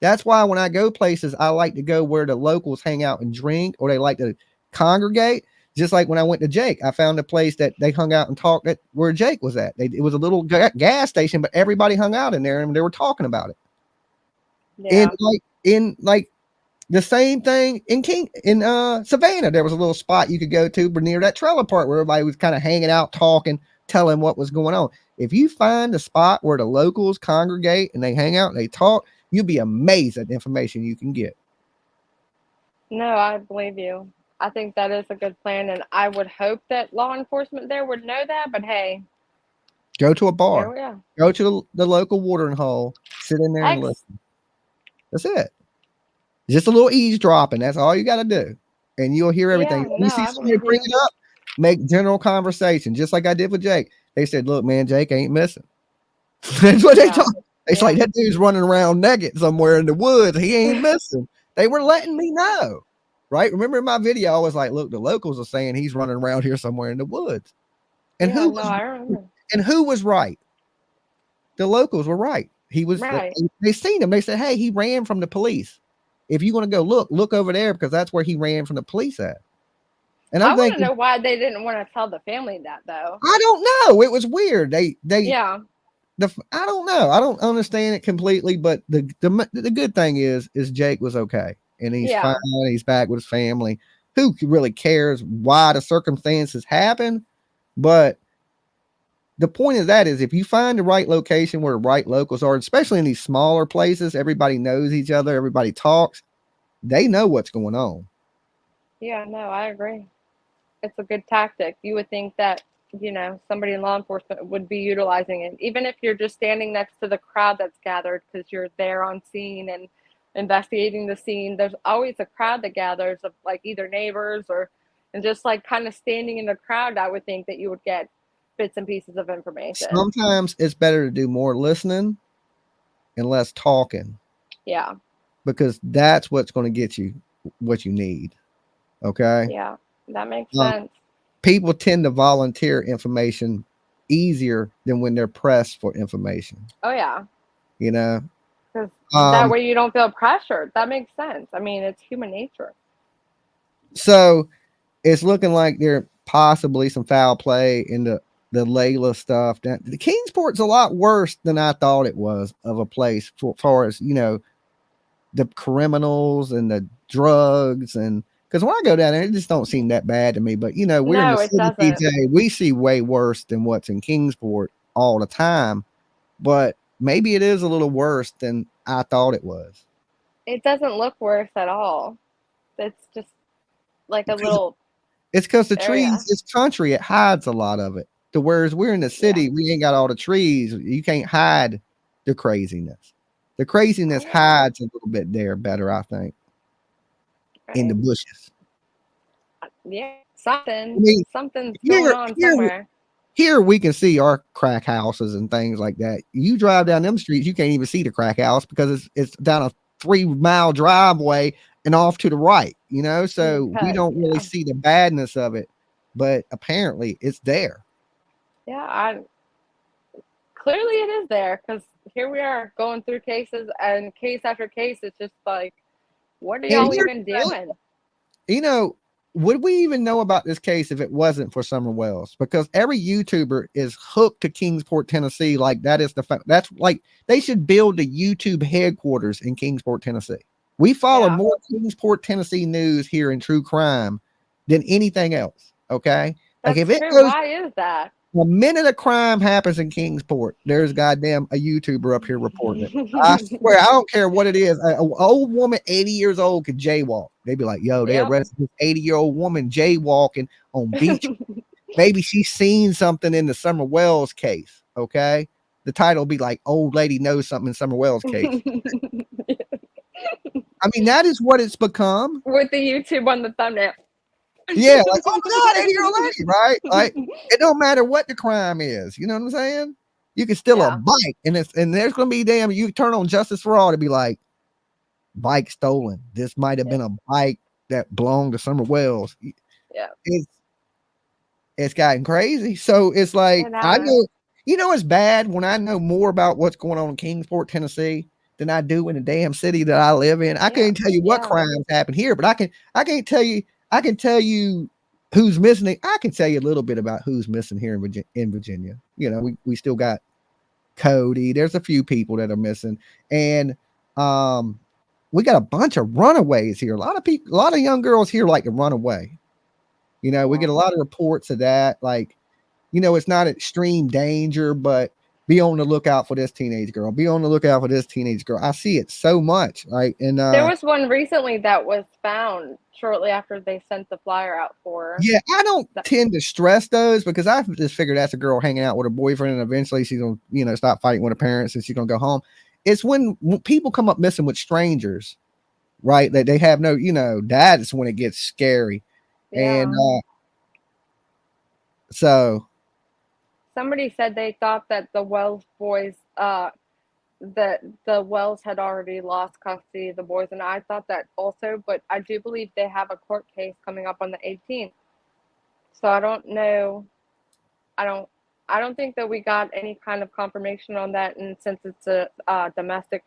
That's why when I go places, I like to go where the locals hang out and drink, or they like to congregate. Just like when I went to Jake, I found a place that they hung out and talked at where Jake was at. It was a little gas station, but everybody hung out in there and they were talking about it. Yeah. In like the same thing in Savannah, there was a little spot you could go to near that trailer park where everybody was kind of hanging out, talking, telling what was going on. If you find a spot where the locals congregate and they hang out and they talk, you'll be amazed at the information you can get. No, I believe you. I think that is a good plan, and I would hope that law enforcement there would know that, but hey. Go to a bar. Go to the local watering hole. Sit in there and listen. That's it. Just a little eavesdropping. That's all you got to do. And you'll hear everything. You see somebody bring it up, make general conversation, just like I did with Jake. They said, look, man, Jake ain't missing. That's what they talk. It's like that dude's running around naked somewhere in the woods. He ain't missing. They were letting me know. Right? Remember in my video, I was like, look, the locals are saying he's running around here somewhere in the woods. And I remember. And who was right? The locals were right. He was right. They seen him. They said, hey, he ran from the police. If you want to go look over there, because that's where he ran from the police at. And I want to know why they didn't want to tell the family that, though. I don't know. It was weird. I don't know. I don't understand it completely, but the good thing is Jake was okay. And he's fine. He's back with his family. Who really cares why the circumstances happen? But the point of that is if you find the right location where the right locals are, especially in these smaller places, everybody knows each other, everybody talks, they know what's going on. Yeah, no, I agree. It's a good tactic. You would think that, somebody in law enforcement would be utilizing it. Even if you're just standing next to the crowd that's gathered because you're there on scene and investigating the scene, there's always a crowd that gathers of like either neighbors and just like kind of standing in the crowd. I would think that you would get bits and pieces of information. Sometimes it's better to do more listening and less talking. Yeah. Because that's what's going to get you what you need. Okay. Yeah, that makes sense. People tend to volunteer information easier than when they're pressed for information. Oh yeah. Because that way you don't feel pressured. That makes sense. I mean, it's human nature. So it's looking like there possibly some foul play in the Layla stuff. The Kingsport's a lot worse than I thought it was of a place for far as, the criminals and the drugs. And because when I go down there, it just don't seem that bad to me. But, we're in the city, DJ. We see way worse than what's in Kingsport all the time. But maybe it is a little worse than I thought it was. It doesn't look worse at all. It's just like a little. It's because the trees, it's country. It hides a lot of it. Whereas we're in the city, we ain't got all the trees. You can't hide the craziness. The craziness hides a little bit there better, I think, in the bushes. Yeah, I mean, something's going here, on here, somewhere. here we can see our crack houses and things like that. You drive down them streets, you can't even see the crack house because it's down a 3-mile driveway and off to the right, you know, so we don't really see the badness of it, but apparently it's there. Yeah, clearly it is there because here we are going through cases and case after case. It's just like, what are And y'all here's even the thing, doing? you know, would we even know about this case if it wasn't for Summer Wells? Because every YouTuber is hooked to Kingsport, Tennessee. Like that is that's like they should build a YouTube headquarters in Kingsport, Tennessee. We follow more Kingsport, Tennessee news here in true crime than anything else. Okay. Like if it True. goes, Why is that? the minute a crime happens in Kingsport, there's goddamn a YouTuber up here reporting it. I swear, I don't care what it is. An old woman, 80 years old, could jaywalk. They'd be like, yo, they arrested this 80-year-old woman jaywalking on Beach. Maybe she's seen something in the Summer Wells case. Okay. The title will be like, old lady knows something in Summer Wells case. I mean, that is what it's become. With the YouTube on the thumbnail. Yeah, like, oh my God, 80-year-old lady, right? Like, it don't matter what the crime is. You know what I'm saying? You can steal a bike, and there's gonna be you turn on Justice for All to be like, bike stolen. This might have been a bike that belonged to Summer Wells. Yeah. It's gotten crazy. So it's like I know, it's bad when I know more about what's going on in Kingsport, Tennessee than I do in the damn city that I live in. I can't tell you what crimes happen here, but I can tell you who's missing. I can tell you a little bit about who's missing here in Virginia. You know, we still got Cody. There's a few people that are missing, and we got a bunch of runaways here. A lot of young girls here like to run away. You know, we get a lot of reports of that. Like, you know, it's not extreme danger, but be on the lookout for this teenage girl. Be on the lookout for this teenage girl. I see it so much. Like, and there was one recently that was found shortly after they sent the flyer out for her. Yeah, I don't tend to stress those because I just figure that's a girl hanging out with her boyfriend, and eventually she's gonna, stop fighting with her parents and she's gonna go home. It's when people come up missing with strangers, right? That they have no, that is when it gets scary. Yeah. And so somebody said they thought that the Wells boys, that the Wells had already lost custody of the boys, and I thought that also, but I do believe they have a court case coming up on the 18th. So I don't know. I don't think that we got any kind of confirmation on that, and since it's a domestic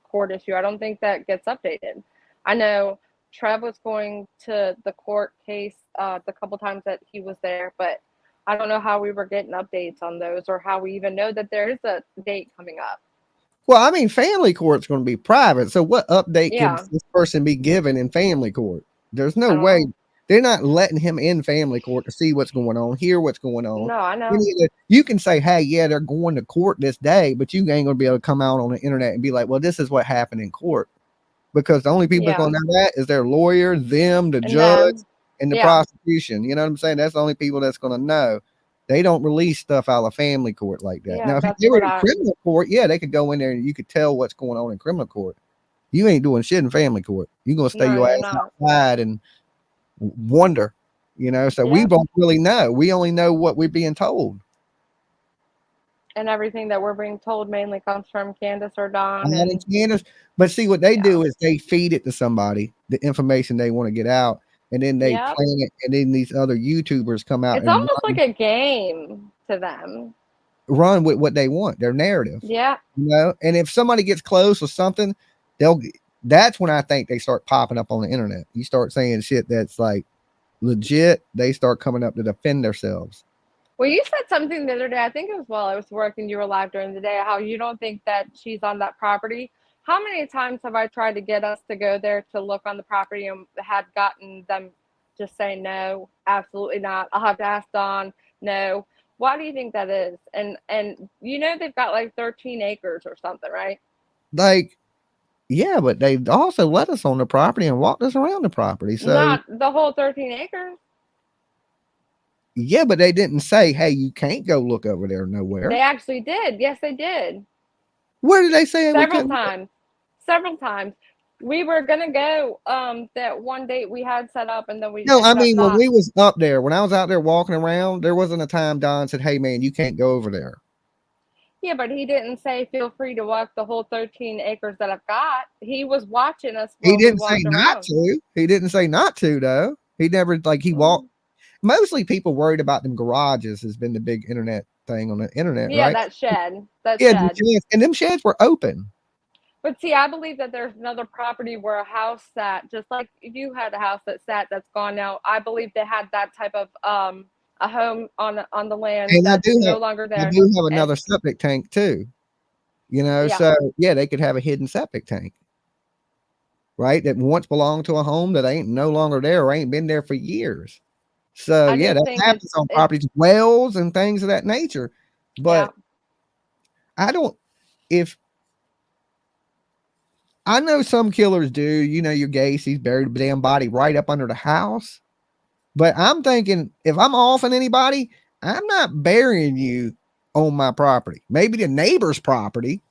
court issue, I don't think that gets updated. I know Trev was going to the court case the couple times that he was there, but I don't know how we were getting updates on those or how we even know that there is a date coming up. Well, I mean, family court's going to be private. So what update can this person be given in family court? There's no way. They're not letting him in family court to see what's going on, hear what's going on. No, I know. You can say, hey, yeah, they're going to court this day, but you ain't going to be able to come out on the internet and be like, well, this is what happened in court. Because the only people that's going to know that is their lawyer, them, the judge, and the prosecution. You know what I'm saying? That's the only people that's going to know. They don't release stuff out of family court like that. Now, if they were in criminal court, they could go in there and you could tell what's going on in criminal court. You ain't doing shit in family court. You're going to stay your ass outside and wonder, so we don't really know. We only know what we're being told. And everything that we're being told mainly comes from Candace or Don. And Candace, but see, what they do is they feed it to somebody, the information they want to get out, and then they plan it, and then these other YouTubers come out. It's almost like a game to them. Run with what they want, their narrative. Yeah. And if somebody gets close with something, that's when I think they start popping up on the internet. You start saying shit that's like legit, they start coming up to defend themselves. Well, you said something the other day, I think it was while I was working, you were live during the day, how you don't think that she's on that property. How many times have I tried to get us to go there to look on the property and had gotten them just saying, no, absolutely not. I'll have to ask Don. No. Why do you think that is? And they've got like 13 acres or something, right? Like, yeah, but they also let us on the property and walked us around the property. So not the whole 13 acres. Yeah, but they didn't say, hey, you can't go look over there nowhere. They actually did. Yes, they did. Where did they say Several times. Several times. We were gonna go that one date we had set up, and then we No, I ended up mean when not. we was up there, when I was out there walking around, there wasn't a time Don said, "Hey man, you can't go over there." Yeah, but he didn't say feel free to walk the whole 13 acres that I've got. He was watching us He while we didn't say walked not around. to. He didn't say not to though. He never like he walked. Mostly people worried about them garages has been the big internet thing on the internet, Yeah, right? that shed. That Yeah, shed. and them sheds were open. But see, I believe that there's another property where a house sat, just like if you had a house that sat that's gone now. I believe they had that type of a home on the land And that's no longer I there. do have another And septic tank too. You know, yeah, so yeah, they could have a hidden septic tank, right? That once belonged to a home that ain't no longer there or ain't been there for years. So I yeah, just that think happens on it's properties, wells and things of that nature. yeah. But I don't if I know some killers do, you know, your Gacy's buried a damn body right up under the house. But I'm thinking if I'm offing anybody, I'm not burying you on my property. Maybe the neighbor's property,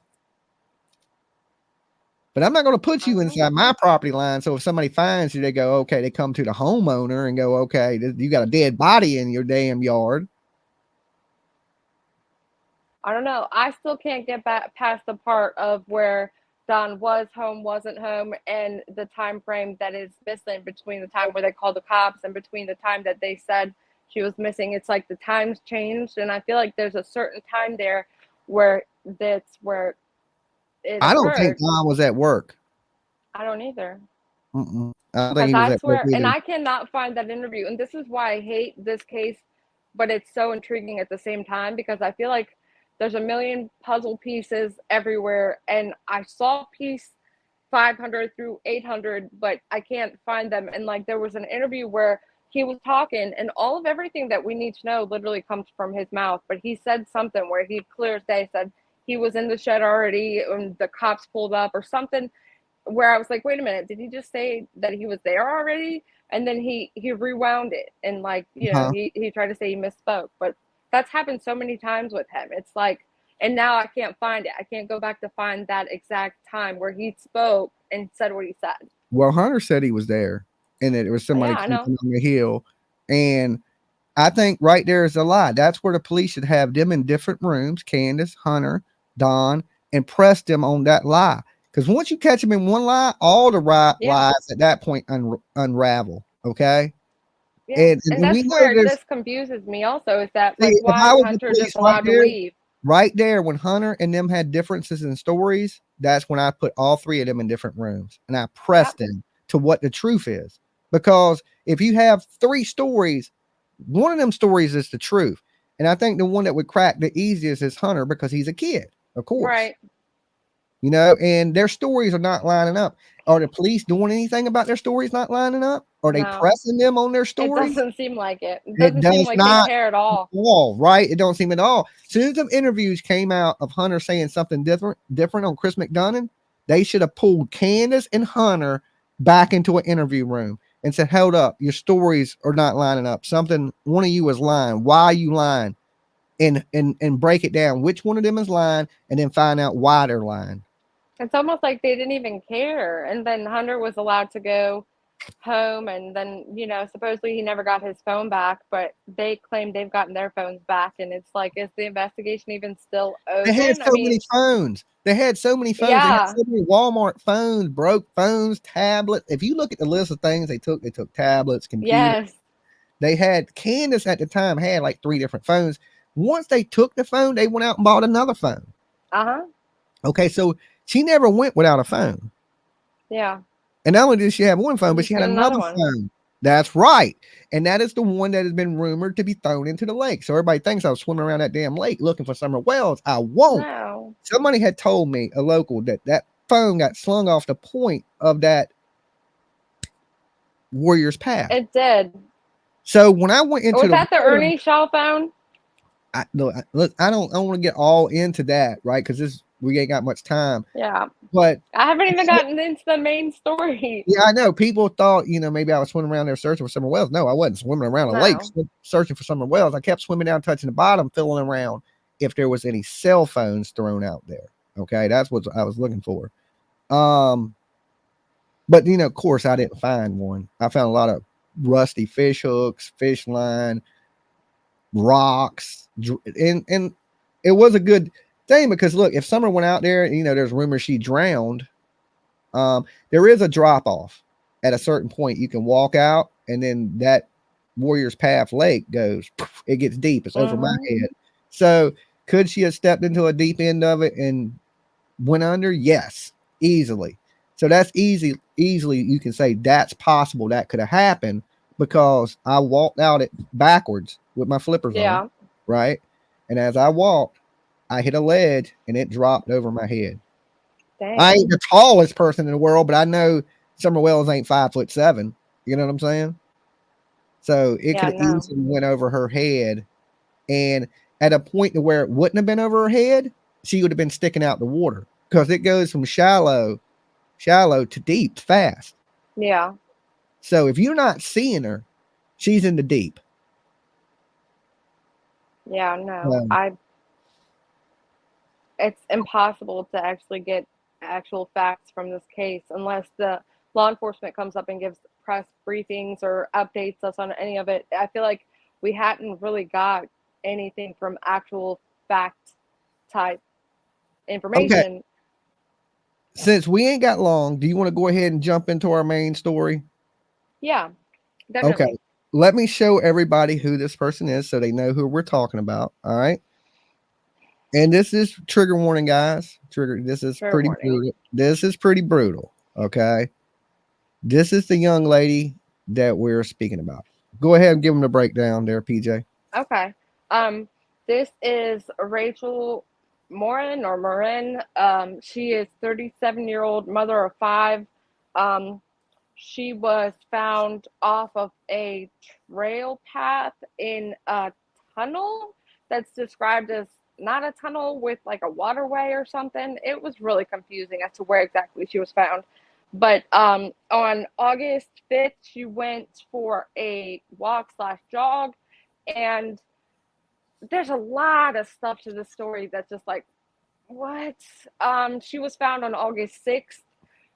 but I'm not going to put you inside my property line. So if somebody finds you, they go, okay, they come to the homeowner and go, okay, you got a dead body in your damn yard. I don't know. I still can't get back past the part of where Don was home, wasn't home, and the time frame that is missing between the time where they called the cops and between the time that they said she was missing. It's like the times changed, and I feel like there's a certain time there where that's where it I don't think occurred. Don was at work. I don't either. I don't think Because he was I at work swear, and either. I cannot find that interview. And this is why I hate this case, but it's so intriguing at the same time because I feel like there's a million puzzle pieces everywhere. And I saw piece 500 through 800, but I can't find them. And like there was an interview where he was talking, and all of everything that we need to know literally comes from his mouth. But he said something where he clear as day said he was in the shed already and the cops pulled up or something where I was like, wait a minute, did he just say that he was there already? And then he rewound it and like, you know, Uh-huh. he tried to say he misspoke, but that's happened so many times with him. It's like, and now I can't find it. I can't go back to find that exact time where he spoke and said what he said. Well, Hunter said he was there and that it was somebody Yeah, I know. creeping on the hill. And I think right there is a lie. That's where the police should have them in different rooms, Candace, Hunter, Don, and press them on that lie. Because once you catch them in one lie, all the lies at that point unravel. Okay. Yeah. And And we that's know where there's this confuses me also is that see, like if why I is was the Hunter police just allowed to leave? right there, when Hunter and them had differences in stories, that's when I put all three of them in different rooms and I pressed them to what the truth is. Because if you have three stories, one of them stories is the truth. And I think the one that would crack the easiest is Hunter because he's a kid, of course. Right. You know, and their stories are not lining up. Are the police doing anything about their stories not lining up? Are they No. pressing them on their It stories? doesn't seem like it. It It doesn't seem does like they not care at all. all, right? It don't seem at all. As soon as some interviews came out of Hunter saying something different on Chris McDonough, they should have pulled Candace and Hunter back into an interview room and said, hold up, your stories are not lining up. Something, one of you is lying. Why are you lying? And break it down. Which one of them is lying, and then find out why they're lying. It's almost like they didn't even care. And then Hunter was allowed to go home, and then, you know, supposedly he never got his phone back, but they claim they've gotten their phones back. And it's like, is the investigation even still They had open? so many phones. They had so many phones. They had Yeah. so many Walmart phones, broke phones, tablets. If you look at the list of things they took tablets, computers. Yes. They had Candace at the time had like 3 different phones. Once they took the phone, they went out and bought another phone. Uh-huh. Okay, so she never went without a phone. Yeah. And not only did she have one phone, but she had another one. phone. That's right. And that is the one that has been rumored to be thrown into the lake. So everybody thinks I was swimming around that damn lake looking for Summer Wells. I won't. No. Somebody had told me, a local, that phone got slung off the point of that Warrior's Path. It did. So when I went into was that the Ernie Shaw phone? I don't want to get all into that, right? Because we ain't got much time. Yeah. But I haven't even gotten into the main story. Yeah, I know. People thought, maybe I was swimming around there searching for Summer Wells. No, I wasn't swimming around a lake searching for Summer Wells. I kept swimming down, touching the bottom, feeling around if there was any cell phones thrown out there. Okay, that's what I was looking for. Um, but of course, I didn't find one. I found a lot of rusty fish hooks, fish line, rocks, and it was a good thing because look, if Summer went out there, there's rumors she drowned. There is a drop off at a certain point. You can walk out, and then that Warrior's Path Lake goes. It gets deep. It's over my head. So could she have stepped into a deep end of it and went under? Yes, easily. So that's easily you can say that's possible. That could have happened because I walked out it backwards with my flippers on, right? And as I walked, I hit a ledge and it dropped over my head. Dang. I ain't the tallest person in the world, but I know Summer Wells ain't 5'7". You know what I'm saying? So it could have easily went over her head, and at a point to where it wouldn't have been over her head, she would have been sticking out the water because it goes from shallow to deep fast. Yeah. So if you're not seeing her, she's in the deep. Yeah, no. It's impossible to actually get actual facts from this case unless the law enforcement comes up and gives press briefings or updates us on any of it. I feel like we hadn't really got anything from actual fact type information. Okay. Since we ain't got long, do you want to go ahead and jump into our main story? Yeah, definitely. Okay. Let me show everybody who this person is so they know who we're talking about. All right. And this is trigger warning, guys. This is pretty brutal. This is pretty brutal. Okay. This is the young lady that we're speaking about. Go ahead and give them the breakdown there, PJ. Okay. This is Rachel Morin or Morin. She is 37-year-old mother of 5. She was found off of a trail path in a tunnel that's described as not a tunnel with like a waterway or something. It was really confusing as to where exactly she was found. But on August 5th, she went for a walk/jog, and there's a lot of stuff to the story that's just like, what? She was found on August 6th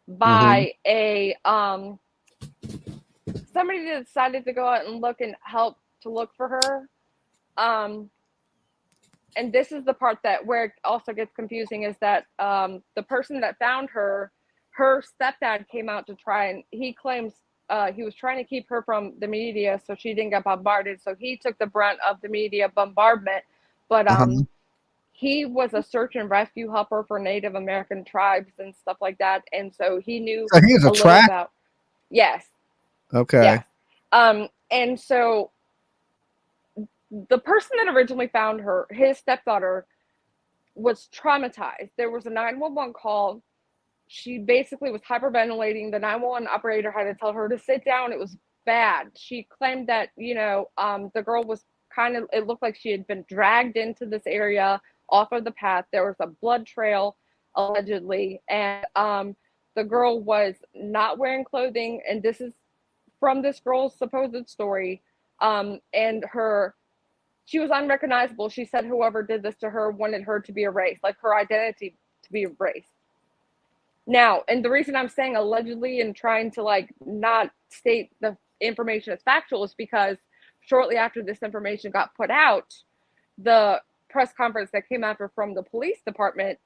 by a somebody decided to go out and look and help to look for her. And this is the part that where it also gets confusing is that the person that found her stepdad came out to try, and he claims he was trying to keep her from the media so she didn't get bombarded. So he took the brunt of the media bombardment. But he was a search and rescue helper for Native American tribes and stuff like that. And so he knew so he was a little about. Yes. Okay. Yes. And so the person that originally found her, his stepdaughter, was traumatized. There was a 911 call. She basically was hyperventilating. The 911 operator had to tell her to sit down. It was bad. She claimed that, the girl was it looked like she had been dragged into this area off of the path. There was a blood trail, allegedly. And the girl was not wearing clothing. And this is from this girl's supposed story. And she was unrecognizable. She said whoever did this to her wanted her to be erased, like her identity to be erased. Now, and the reason I'm saying allegedly and trying to not state the information as factual is because shortly after this information got put out, the press conference that came after from the police department,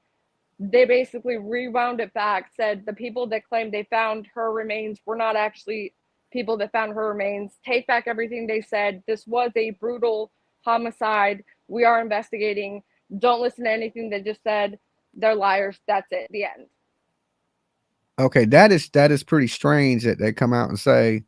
they basically rewound it back, said the people that claimed they found her remains were not actually people that found her remains. Take back everything they said. This was a brutal homicide. We are investigating. Don't listen to anything they just said. They're liars. That's it. The end. Okay, that is pretty strange that they come out and say,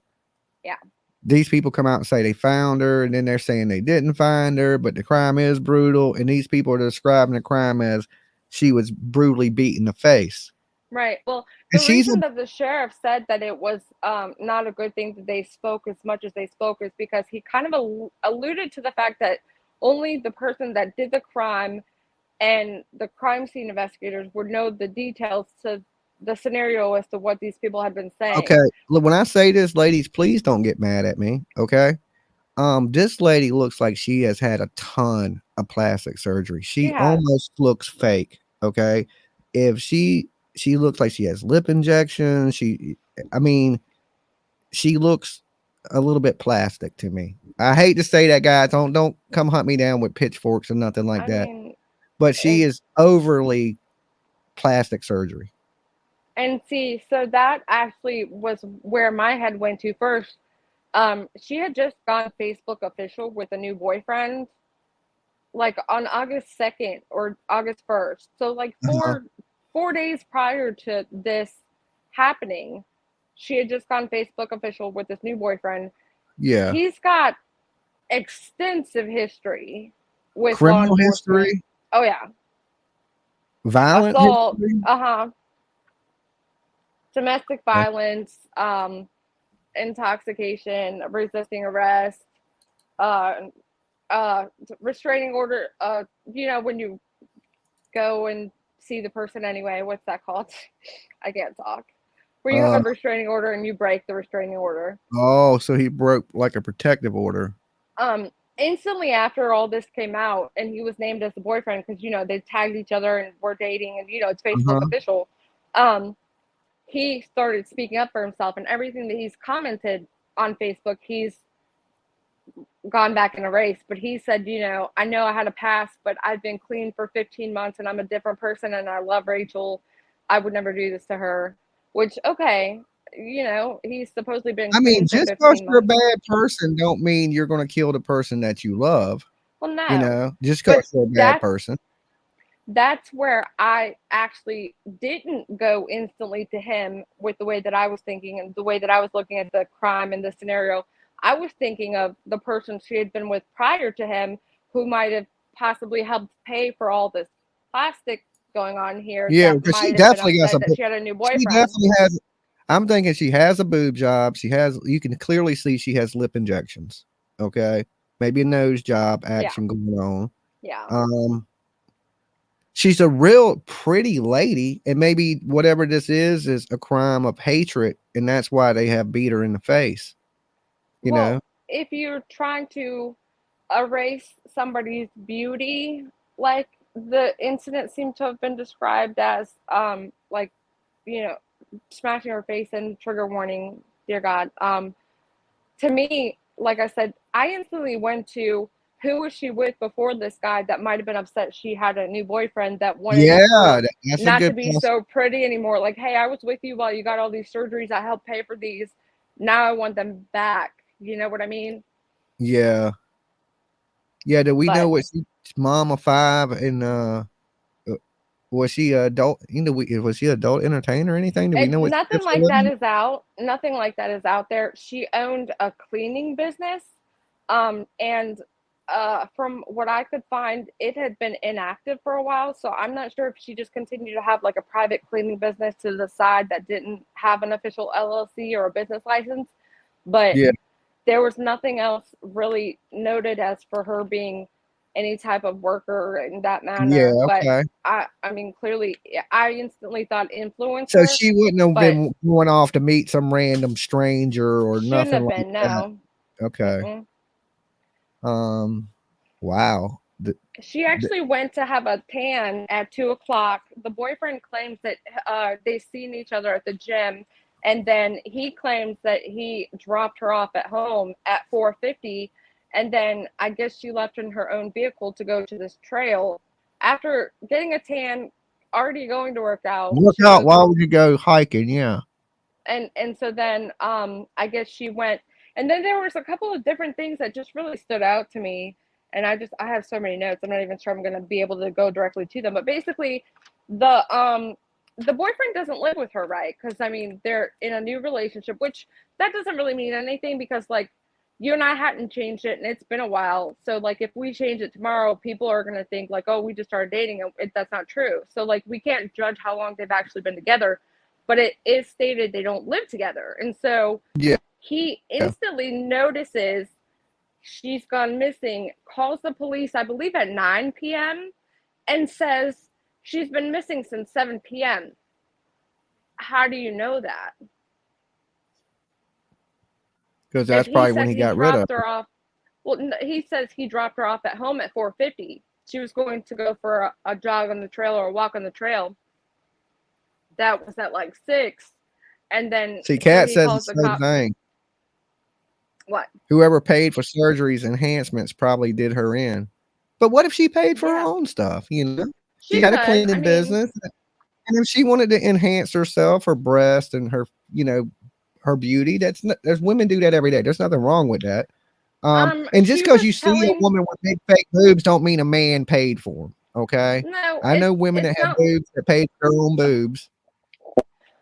yeah, these people come out and say they found her, and then they're saying they didn't find her, but the crime is brutal, and these people are describing the crime as she was brutally beat in the face. Right. Well, the reason that the sheriff said that it was not a good thing that they spoke as much as they spoke is because he kind of alluded to the fact that only the person that did the crime and the crime scene investigators would know the details to the scenario as to what these people had been saying. Okay, look, when I say this, ladies, please don't get mad at me. Okay, this lady looks like she has had a ton of plastic surgery. She almost looks fake. Okay, if she looks like she has lip injections, I mean, she looks a little bit plastic to me. I hate to say that, guys. Don't come hunt me down with pitchforks or nothing like I that. mean, But she is overly plastic surgery. and see, so that actually was where my head went to first. She had just gone Facebook official with a new boyfriend, like on August 2nd or August 1st. So like Uh-huh. 4 days prior to this happening, she had just gone Facebook official with this new boyfriend. Yeah. He's got extensive history with law Criminal enforcement. history, Oh yeah, violent assault, history. domestic violence, intoxication, resisting arrest, uh, restraining order. When you go and see the person anyway, what's that called? I can't talk. Where you have Uh, a restraining order and you break the restraining order. oh, so he broke like a protective order. Instantly after all this came out and he was named as the boyfriend because they tagged each other and were dating and it's Facebook Uh-huh. official. He started speaking up for himself and everything that he's commented on Facebook, he's gone back and erased. But he said, I know I had a past, but I've been clean for 15 months and I'm a different person and I love Rachel. I would never do this to her. Which, okay, he's supposedly been I mean, clean for just because 15 you're a months. bad person don't mean you're going to kill the person that you love. Well, no. Just But because you're a bad that's person. that's where I actually didn't go instantly to him with the way that I was thinking and the way that I was looking at the crime and the scenario. I was thinking of the person she had been with prior to him who might have possibly helped pay for all this plastic going on here Yeah, that because she might have been definitely got upset some. that she had a new She boyfriend. definitely has. I'm thinking she has a boob job. You can clearly see she has lip injections. Okay. Maybe a nose job Yeah. action going on. Yeah. She's a real pretty lady, and maybe whatever this is a crime of hatred, and that's why they have beat her in the face. You Well, know? if you're trying to erase somebody's beauty, like the incident seemed to have been described as, like, you know, smashing her face and trigger warning, dear God. To me, like I said, I instantly went to who was she with before this guy that might have been upset she had a new boyfriend that wanted Yeah, her that's a not to good be so pretty anymore. Like, hey, I was with you while you got all these surgeries. I helped pay for these. Now I want them back. You know what I mean? Yeah. Yeah, do we know But what she's mom of five and was she adult? Was she adult entertainer or anything? Do we know what she did nothing for a like that living? is out. Nothing like that is out there. She owned a cleaning business, and from what I could find, it had been inactive for a while. So I'm not sure if she just continued to have like a private cleaning business to the side that didn't have an official LLC or a business license. But Yeah, there was nothing else really noted as for her being any type of worker in that yeah, manner. But okay. I mean, clearly, I instantly thought So influencer, she wouldn't have but been going off to meet some random stranger or shouldn't nothing have like been. that. No. Okay. Mm-mm. Wow. She actually went to have a tan at 2 o'clock. The boyfriend claims that they've seen each other at the gym, and then he claims that he dropped her off at home at 4:50, and then I guess she left in her own vehicle to go to this trail. After getting a tan, already going to work out, Work she out. goes Why would you go hiking? Yeah. and so then I guess she went, and then there was a couple of different things that just really stood out to me, and I have so many notes, I'm not even sure I'm going to be able to go directly to them. But basically the boyfriend doesn't live with her, right? Because I mean they're in a new relationship, which that doesn't really mean anything because like you and I hadn't changed it and it's been a while. So like if we change it tomorrow, people are going to think like, oh, we just started dating, and that's not true. So like we can't judge how long they've actually been together, but it is stated they don't live together. And so Yeah. he instantly notices she's gone missing, calls the police, I believe at 9 p.m., and says she's been missing since 7 p.m. How do you know that? Because If that's he probably when said he he got rid of dropped her off, well, he says he dropped her off at home at 4:50. She was going to go for a jog on the trail or a walk on the trail. that was at like 6. And then See, so Kat he says calls the the same cop. thing. What? Whoever paid for surgeries enhancements probably did her in. But what if she paid for her Yeah, own stuff? You know, she she had a could. I cleaning mean, business, and if she wanted to enhance herself, her breast and her, you know, her beauty, there's women do that every day. There's nothing wrong with that. And just she because was you see a telling. woman with big fake boobs, don't mean a man paid for them. Okay, No, I know women it's that have not. boobs that paid for their own boobs.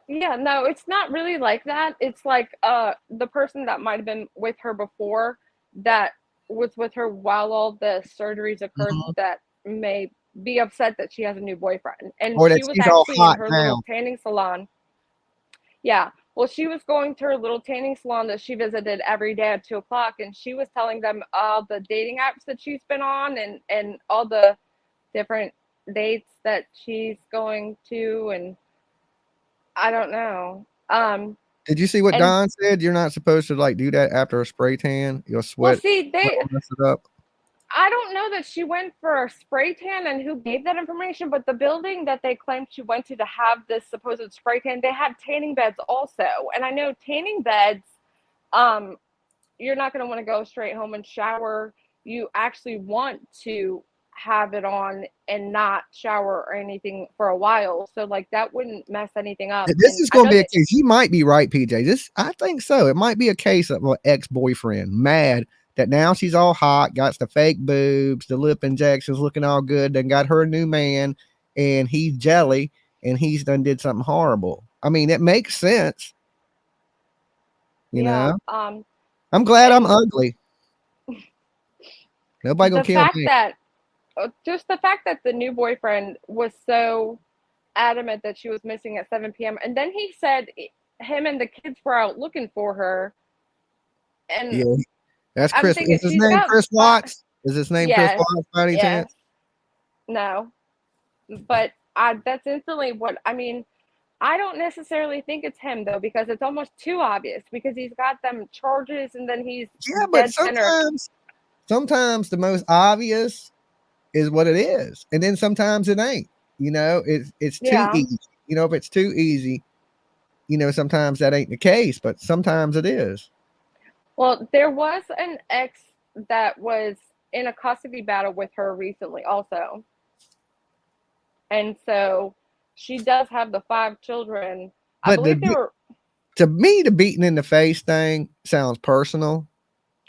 Yeah, no, it's not really like that. It's like the person that might have been with her before, that was with her while all the surgeries occurred, Mhm. that may be upset that she has a new boyfriend. And Or that she was she's all actually in hot her now. little tanning salon. Yeah. Well, she was going to her little tanning salon that she visited every day at 2 o'clock, and she was telling them all the dating apps that she's been on, and all the different dates that she's going to, and I don't know. Did you see what And Don said? You're not supposed to like do that after a spray tan. You'll well, sweat, see, sweat will mess it up. I don't know that she went for a spray tan and who gave that information, but the building that they claimed she went to have this supposed spray tan, they had tanning beds also. And I know tanning beds, um, you're not going to want to go straight home and shower. You actually want to have it on and not shower or anything for a while. So, like, that wouldn't mess anything up. This And is I going to know be a that, case. You might be right, PJ. I think so. It might be a case of an ex-boyfriend mad that now she's all hot, got the fake boobs, the lip injections, looking all good, then got her a new man, and he's jelly, and he's done did something horrible. I mean, it makes sense. You yeah. know, I'm glad I'm And ugly. Nobody gonna the kill fact me. that, just the fact that the new boyfriend was so adamant that she was missing at 7 p.m. And then he said him and the kids were out looking for her. And Yeah, that's I'm Chris. thinking Is his she's name got Chris Watts? Is his name Chris yes, Watts by any yes, chance? no. But that's instantly what I mean. I don't necessarily think it's him though, because it's almost too obvious, because he's got them charges and then he's Yeah, but dead center. sometimes the most obvious is what it is, and then sometimes it ain't. You know, it's too Yeah. easy. You know, if it's too easy, you know, sometimes that ain't the case, but sometimes it is. Well, there was an ex that was in a custody battle with her recently also. And so she does have the 5 children. I But believe they were, to me, the beating in the face thing sounds personal.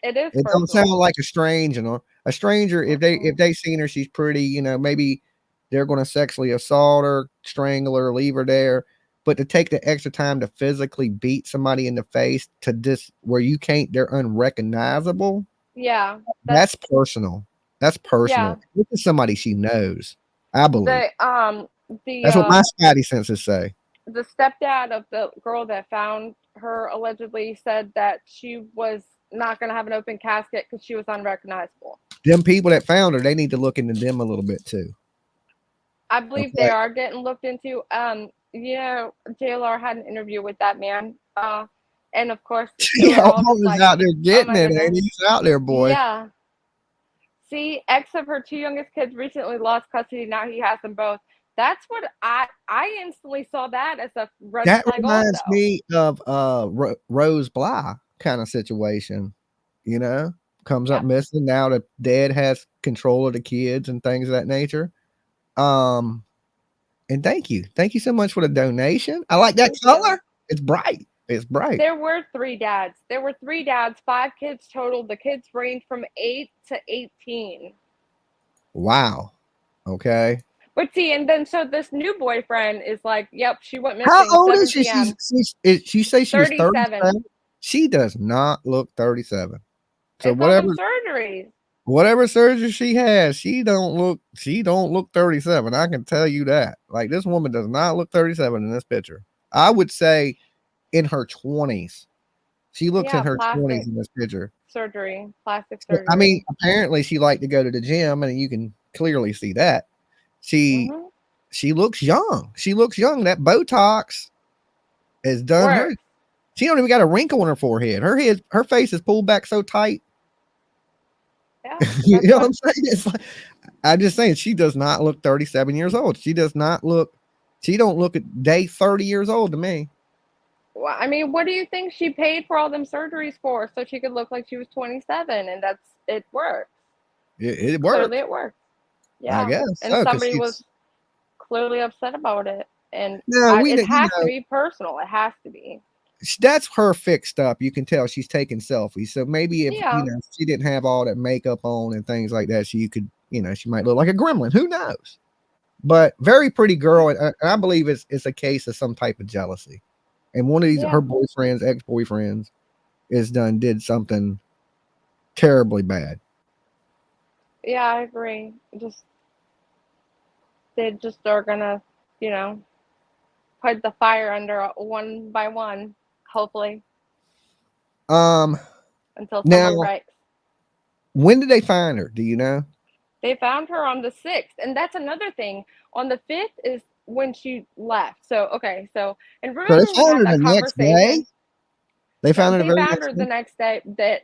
it is It don't sound personal. like a stranger. A stranger, if Mm-mm. they seen her, she's pretty. You know, maybe they're going to sexually assault her, strangle her, leave her there. But to take the extra time to physically beat somebody in the face to this where you can't, they're unrecognizable. Yeah, That's personal. That's yeah. personal. This is somebody she knows. I believe. The um the That's what my spidey senses say. the stepdad of the girl that found her allegedly said that she was not going to have an open casket because she was unrecognizable. Them people that found her, they need to look into them a little bit too. I believe they Okay. are getting looked into. JLR had an interview with that man. And of course, they were Yeah, all just always like, out there "Oh getting my it, goodness." and he's out there, boy. Yeah. See, ex of her 2 youngest kids recently lost custody. Now he has them both. That's what I instantly saw that as a red That flag reminds also. me of Rose Bly kind of situation. You know, comes up Yeah. missing. Now the dad has control of the kids and things of that nature. Um, and thank you so much for the donation. I like that Thank you. color. It's bright. It's bright. There were 3 dads. There were 3 dads, 5 kids total. The kids ranged from 8 to 18. Wow. Okay. But see, and then so this new boyfriend is like, yep, she went How missing old is 7 she? p.m. She say she was 37. 37. She does not look 37. So It's all them surgeries. whatever surgery she has, she don't look 37. I can tell you that. Like, this woman does not look 37 in this picture. I would say in her 20s. She looks in Yeah, her 20s plastic in this picture. surgery, plastic I mean, surgery. apparently she liked to go to the gym, and you can clearly see that. She Mm-hmm. she looks young. She looks young. That Botox has done her. Works. She don't even got a wrinkle on her forehead. Her face is pulled back so tight. Yeah, You that's know what what. I'm saying? It's like, I'm just saying she does not look 37 years old. She does not look She don't look at day 30 years old to me. Well, I mean, what do you think she paid for all them surgeries for? So she could look like she was 27, and it works. It Clearly, works. it works. I Yeah, guess and so, because somebody was she's clearly upset about it, and no, it you has to know, be personal. It has to be. that's her fixed up. You can tell she's taking selfies. So maybe if Yeah, she didn't have all that makeup on and things like that, she could, she might look like a gremlin. Who knows? But very pretty girl, and I believe it's a case of some type of jealousy. And one of these yeah, her boyfriends, ex-boyfriends, did something terribly bad. yeah. I agree. Just they just are gonna, you know, put the fire under one by one, hopefully, Um, until now someone breaks. when did they find her? Do you know? They found her on the 6th, and that's another thing. On the 5th is when she left. So okay, so and So they remember we found had her the that next day. conversation. They No, found her the they very found next her day. the next day. That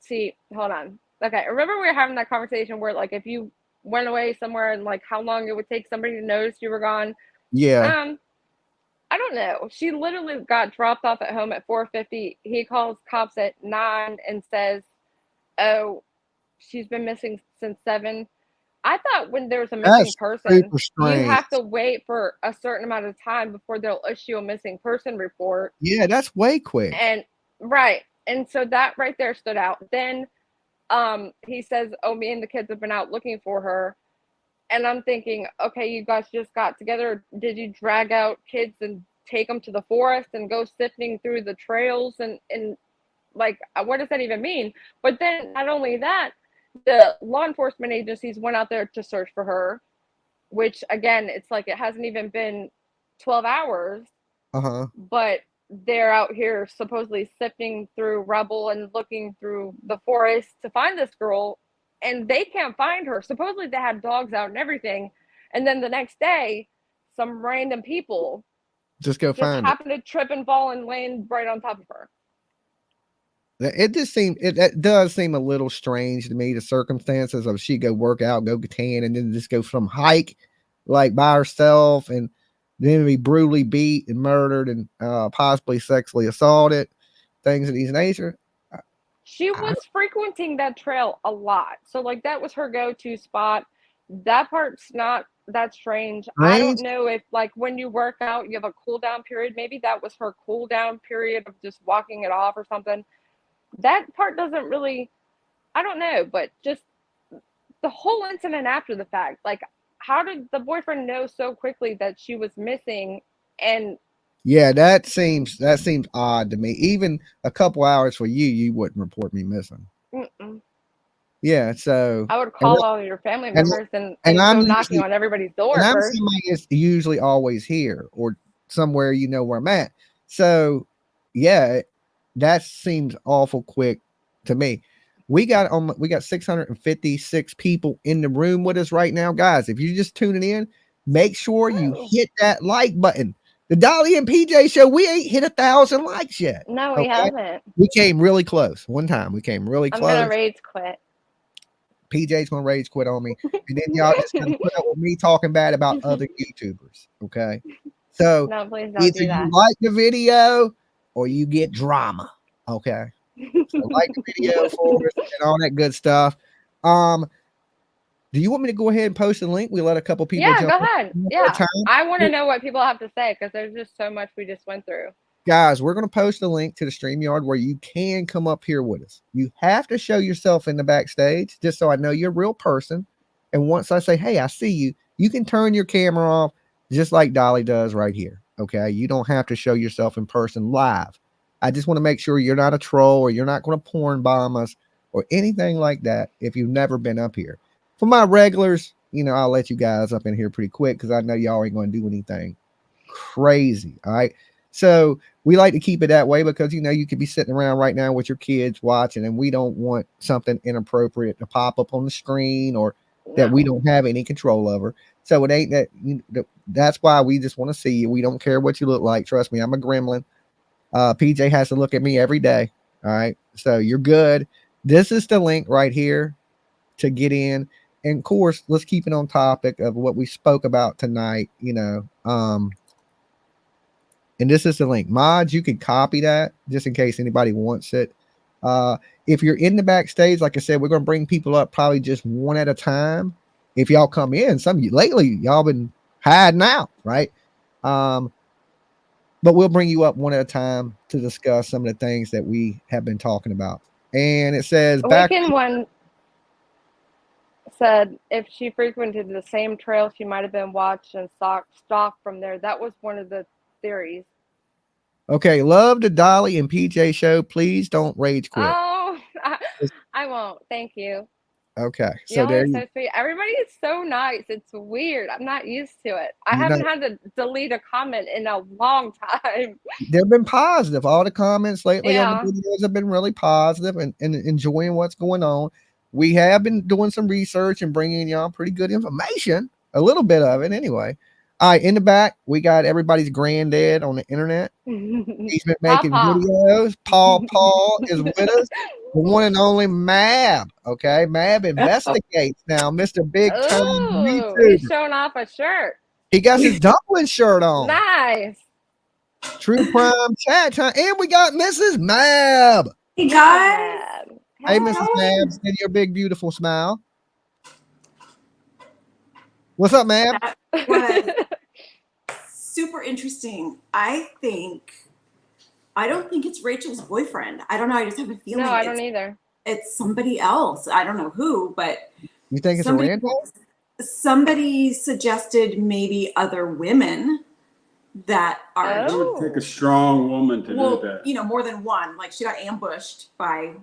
see, hold on. Okay, remember we were having that conversation where like if you went away somewhere and like how long it would take somebody to notice you were gone. Yeah. Um, I don't know. She literally got dropped off at home at 4:50. He calls cops at 9 and says, "Oh, she's been missing since 7." I thought when there's a missing That's person, super you strange. have to wait for a certain amount of time before they'll issue a missing person report. Yeah, that's way quick. And right. And so that right there stood out. Then he says, "Oh, me and the kids have been out looking for her." And I'm thinking, okay, you guys just got together. Did you drag out kids and take them to the forest and go sifting through the trails and like what does that even mean? But then not only that, the law enforcement agencies went out there to search for her, which again, it's like it hasn't even been 12 hours, Uh-huh. but they're out here supposedly sifting through rubble and looking through the forest to find this girl, and they can't find her. Supposedly they had dogs out and everything, and then the next day, some random people Just go just find her. happen to trip and fall and land right on top of her. It just seemed it does seem a little strange to me, the circumstances of she go work out, go tan, and then just go from hike like by herself and then be brutally beat and murdered and possibly sexually assaulted, things of these nature. She I, was frequenting that trail a lot. So like that was her go-to spot. That part's not that strange. I don't strange. know if like when you work out, you have a cool down period. Maybe that was her cool down period of just walking it off or something. That part doesn't really, I don't know, but just the whole incident after the fact, like how did the boyfriend know so quickly that she was missing? And Yeah, that seems odd to me. Even a couple hours for you wouldn't report me missing. mm-mm. Yeah, so I would and call all your family and, members and and I'm go knocking usually on everybody's and door I'm first. somebody that's usually always here or somewhere where I'm at. So yeah, that seems awful quick to me. We got 656 people in the room with us right now, guys. If you're just tuning in, make sure you Woo. hit that like button. The Dolly and PJ show, we ain't hit 1,000 likes yet. No, we Okay, haven't. we came really close. One time we came really I'm gonna close. rage quit. PJ's gonna rage quit on me, and then y'all just gonna put up with me talking bad about other YouTubers. Okay, so No, please don't either do you that. like the video or you get drama. Okay, so like the video for us and all that good stuff. Um, do you want me to go ahead and post the link? We let a couple people Yeah, jump go in ahead. one more Yeah, time. I want to know what people have to say because there's just so much we just went through. Guys, we're going to post a link to the StreamYard where you can come up here with us. You have to show yourself in the backstage just so I know you're a real person. And once I say, hey, I see you, you can turn your camera off just like Dolly does right here. Okay. You don't have to show yourself in person live. I just want to make sure you're not a troll or you're not going to porn bomb us or anything like that if you've never been up here. For my regulars, I'll let you guys up in here pretty quick because I know y'all ain't going to do anything crazy. All right. So we like to keep it that way because you could be sitting around right now with your kids watching, and we don't want something inappropriate to pop up on the screen or that we No. don't have any control over. So it ain't that. That's why we just want to see you. We don't care what you look like. Trust me, I'm a gremlin. PJ has to look at me every day. All right, so you're good. This is the link right here to get in. and of course, let's keep it on topic of what we spoke about tonight. And this is the link. Mods, you can copy that just in case anybody wants it. If you're in the backstage, like I said, we're going to bring people up probably just one at a time. If y'all come in, some of you lately, y'all been hiding out, right? But we'll bring you up one at a time to discuss some of the things that we have been talking about. And it says Weekend One said if she frequented the same trail, she might have been watched and stalked from there. That was one of the theories. Okay, love the Dolly and PJ show. Please don't rage quit. Oh, I won't. Thank you. Okay, so Y'all there are you so sweet. Everybody is so nice. It's weird. I'm not used to it. I haven't had to delete a comment in a long time. They've been positive. All the comments lately on Yeah. the videos have been really positive and enjoying what's going on. We have been doing some research and bringing y'all pretty good information, a little bit of it anyway. All right, in the back, we got everybody's granddad on the internet. He's been making videos. Paul is with us. The one and only Mab. Okay, Mab investigates now. Mr. Big Time YouTuber. He's showing off a shirt. He got his dumpling shirt on. Nice. True Crime Chat time. And we got Mrs. Mab. Hey guys. Hey, Mrs. Mab, and your big beautiful smile. What's up, Mab? That was super interesting. I don't think it's Rachel's boyfriend. I don't know. I just have a feeling. No, I don't either. It's somebody else. I don't know who, but you think it's a random? Somebody suggested maybe other women that are. It would take a strong woman to do that. You know, more than one. Like she got ambushed by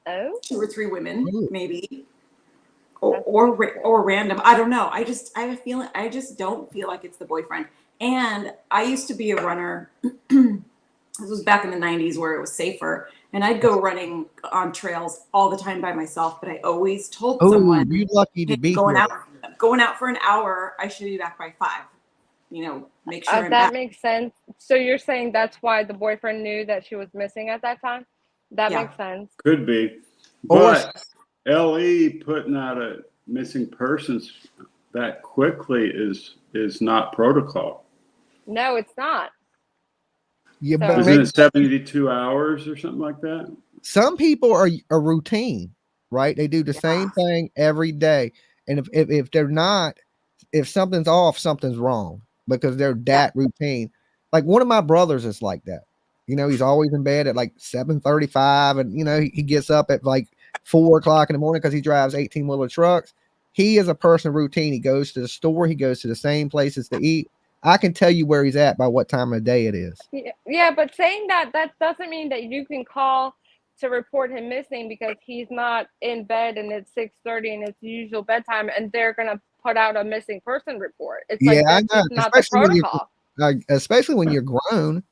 2 or 3 women, maybe. Or random. I don't know. I have a feeling. I just don't feel like it's the boyfriend. And I used to be a runner. This was back in the 90s where it was safer. And I'd go running on trails all the time by myself. But I always told someone, "You're lucky to be going out for an hour. I should be back by 5. You know, make sure." That makes sense. So you're saying that's why the boyfriend knew that she was missing at that time? That makes sense. Could be. But LE putting out a missing persons that quickly is not protocol. No, it's not. Yeah, So, but isn't it 72 hours or something like that? Some people are a routine, right? They do the same thing every day. And if they're not, if something's off, something's wrong because they're that routine. Like one of my brothers is like that. You know, he's always in bed at like 7:35 and, you know, he gets up at like 4 o'clock in the morning because he drives 18-wheeler trucks. He is a person of routine. He goes to the store. He goes to the same places to eat. I can tell you where he's at by what time of day it is. Yeah, but saying that doesn't mean that you can call to report him missing because he's not in bed and it's 6:30 and it's usual bedtime and they're going to put out a missing person report. It's like that's not the protocol. Especially when you're grown.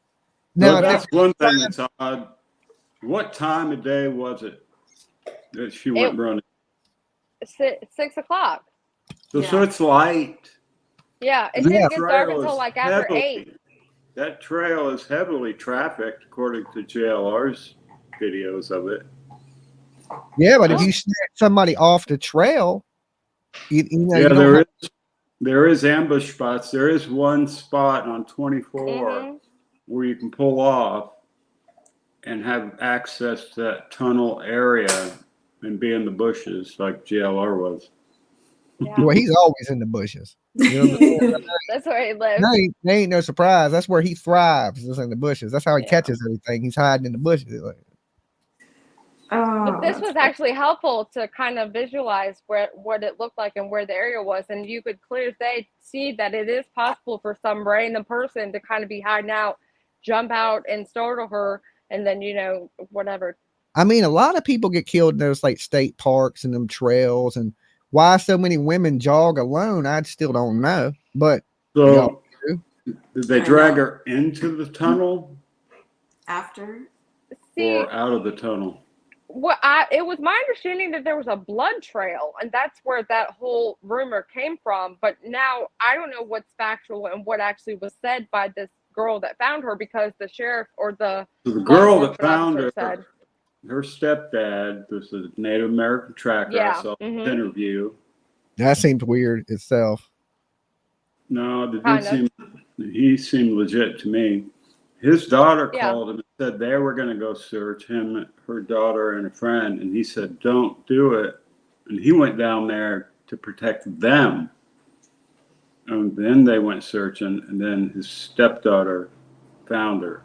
Now, that's one thing that's odd. What time of day was it that she went running? 6 o'clock. So it's light. Yeah, it didn't get dark until like after 8. That trail is heavily trafficked, according to JLR's videos of it. Yeah, but if you snatch somebody off the trail, you know, there is ambush spots. There is one spot on 24 where you can pull off and have access to that tunnel area and be in the bushes like JLR was. Yeah. Well, he's always in the bushes. You know that's where he lives. They ain't no surprise. That's where he thrives, is in the bushes. That's how he catches everything. He's hiding in the bushes. But this was actually helpful to kind of visualize what it looked like and where the area was. And you could clear as day see that it is possible for some random person to kind of be hiding out, jump out and startle her, and then, you know, whatever. I mean, a lot of people get killed in those like state parks and them trails, and why so many women jog alone, I still don't know. But so did they drag her into the tunnel after or out of the tunnel? It was my understanding that there was a blood trail, and that's where that whole rumor came from. But now I don't know what's factual and what actually was said by this girl that found her, because the sheriff or the girl that found her said, her stepdad was a Native American tracker. I saw the interview. That seems weird itself. No, he seemed legit to me. His daughter called him and said they were going to go search him, her daughter, and a friend, and he said, "Don't do it." And he went down there to protect them. And then they went searching, and then his stepdaughter found her.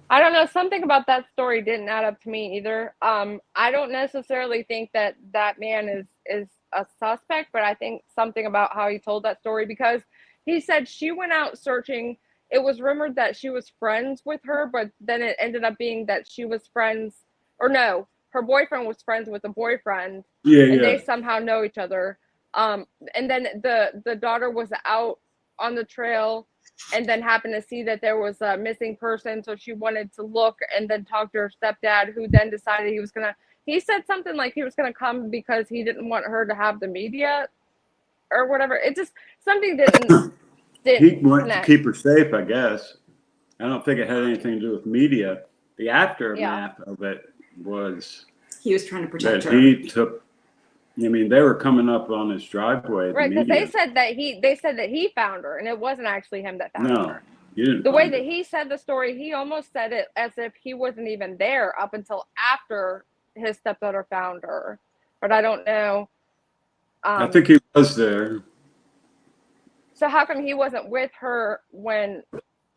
I don't know. Something about that story didn't add up to me either. I don't necessarily think that man is a suspect, but I think something about how he told that story, because he said she went out searching. It was rumored that she was friends with her, but then it ended up being that she was friends, or no, her boyfriend was friends with a boyfriend. And they somehow know each other. And then the daughter was out on the trail and then happened to see that there was a missing person. So she wanted to look and then talk to her stepdad, who then decided he said something like he was going to come because he didn't want her to have the media or whatever. It just, something didn't he wanted to keep her safe, I guess. I don't think it had anything to do with media. The aftermath of it was he was trying to protect her. They were coming up on his driveway. Right, because they said that he found her, and it wasn't actually him that found her. You didn't. The way that he said the story, he almost said it as if he wasn't even there up until after his stepdaughter found her. But I don't know. I think he was there. So how come he wasn't with her when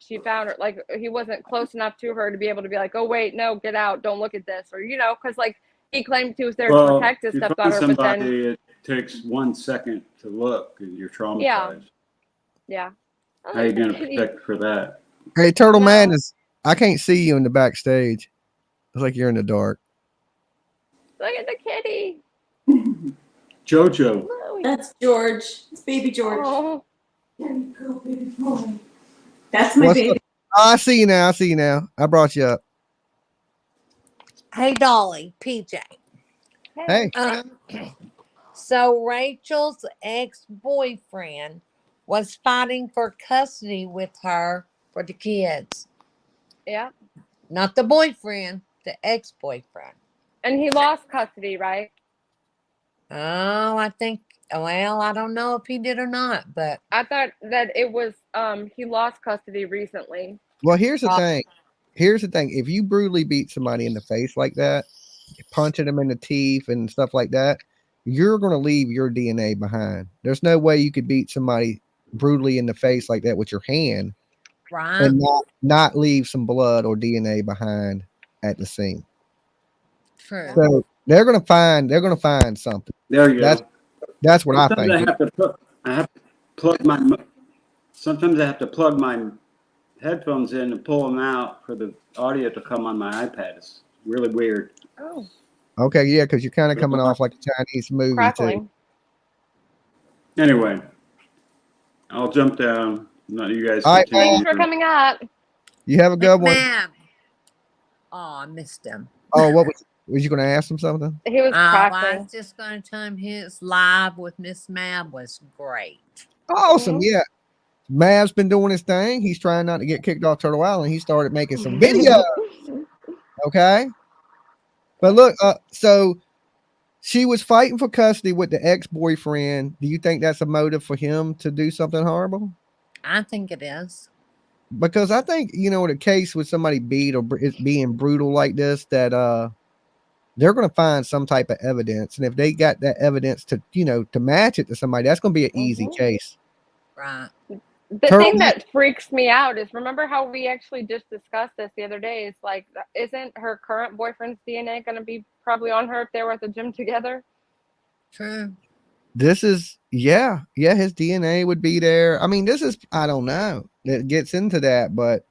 she found her? Like, he wasn't close enough to her to be able to be like, "Oh wait, no, get out, don't look at this," or because like. He claimed he was there to protect his stepdaughter, but then it takes 1 second to look, and you're traumatized. Yeah. How are you going to protect for that? Hey, Turtle Madness, I can't see you in the backstage. It's like you're in the dark. Look at the kitty. Jojo. That's George. It's baby George. Oh. There you go, baby boy. That's my baby. I see you now. I brought you up. Hey, Dolly, PJ. Hey. So Rachel's ex-boyfriend was fighting for custody with her for the kids. Yeah. Not the boyfriend, the ex-boyfriend. And he lost custody, right? Oh, I don't know if he did or not, but I thought that it was he lost custody recently. Well, here's the thing. If you brutally beat somebody in the face like that, punching them in the teeth and stuff like that, you're going to leave your DNA behind. There's no way you could beat somebody brutally in the face like that with your hand, right, and not leave some blood or DNA behind at the scene. True. So they're going to find something. There you go. That's what I think. Sometimes I have to plug my headphones in and pull them out for the audio to come on my iPad. It's really weird. Oh. Okay, yeah, because you're kind of coming off like a Chinese movie Crackling. Too. Anyway, I'll jump down. Not you guys. All right, thanks for coming up. You have a good one. Oh, I missed him. Oh, what was you going to ask him something? He was crackling. I was just going to tell him his live with Miss Mab was great. Awesome, yeah. Mav's been doing his thing. He's trying not to get kicked off Turtle Island. He started making some videos. Okay. But look, so she was fighting for custody with the ex-boyfriend. Do you think that's a motive for him to do something horrible? I think it is. Because I think, in a case with somebody beat or it's being brutal like this, that they're going to find some type of evidence. And if they got that evidence to match it to somebody, that's going to be an easy case. Right. The thing that freaks me out is, remember how we actually just discussed this the other day? It's like, isn't her current boyfriend's DNA going to be probably on her if they were at the gym together? True. This is, yeah, his DNA would be there. I mean, I don't know. It gets into that, but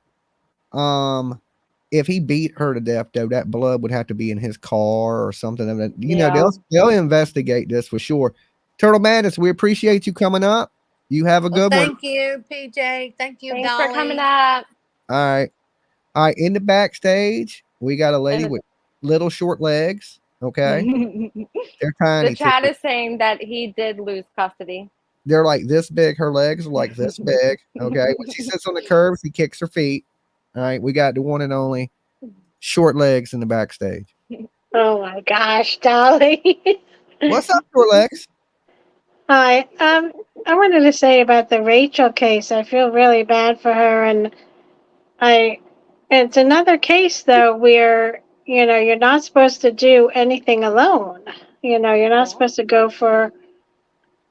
if he beat her to death, though, that blood would have to be in his car or something. They'll investigate this for sure. Turtle Madness, we appreciate you coming up. You have a good one. Thank you, PJ. Thank you, Thanks Dolly. for coming up. All right. In the backstage, we got a lady with little short legs. Okay. They're tiny. The chat is saying that he did lose custody. They're like this big. Her legs are like this big. Okay. When she sits on the curb, she kicks her feet. All right. We got the one and only short legs in the backstage. Oh my gosh, Dolly. What's up, Lex? Hi. I wanted to say about the Rachel case. I feel really bad for her, and it's another case though where you're not supposed to do anything alone. You're not supposed to go for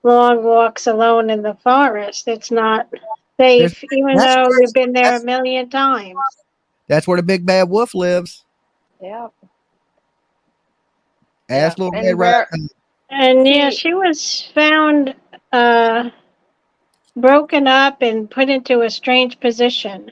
long walks alone in the forest. It's not safe, even though you've been there a million times. That's where the big bad wolf lives. Yeah. Ask little Red Riding. And yeah, she was found broken up and put into a strange position.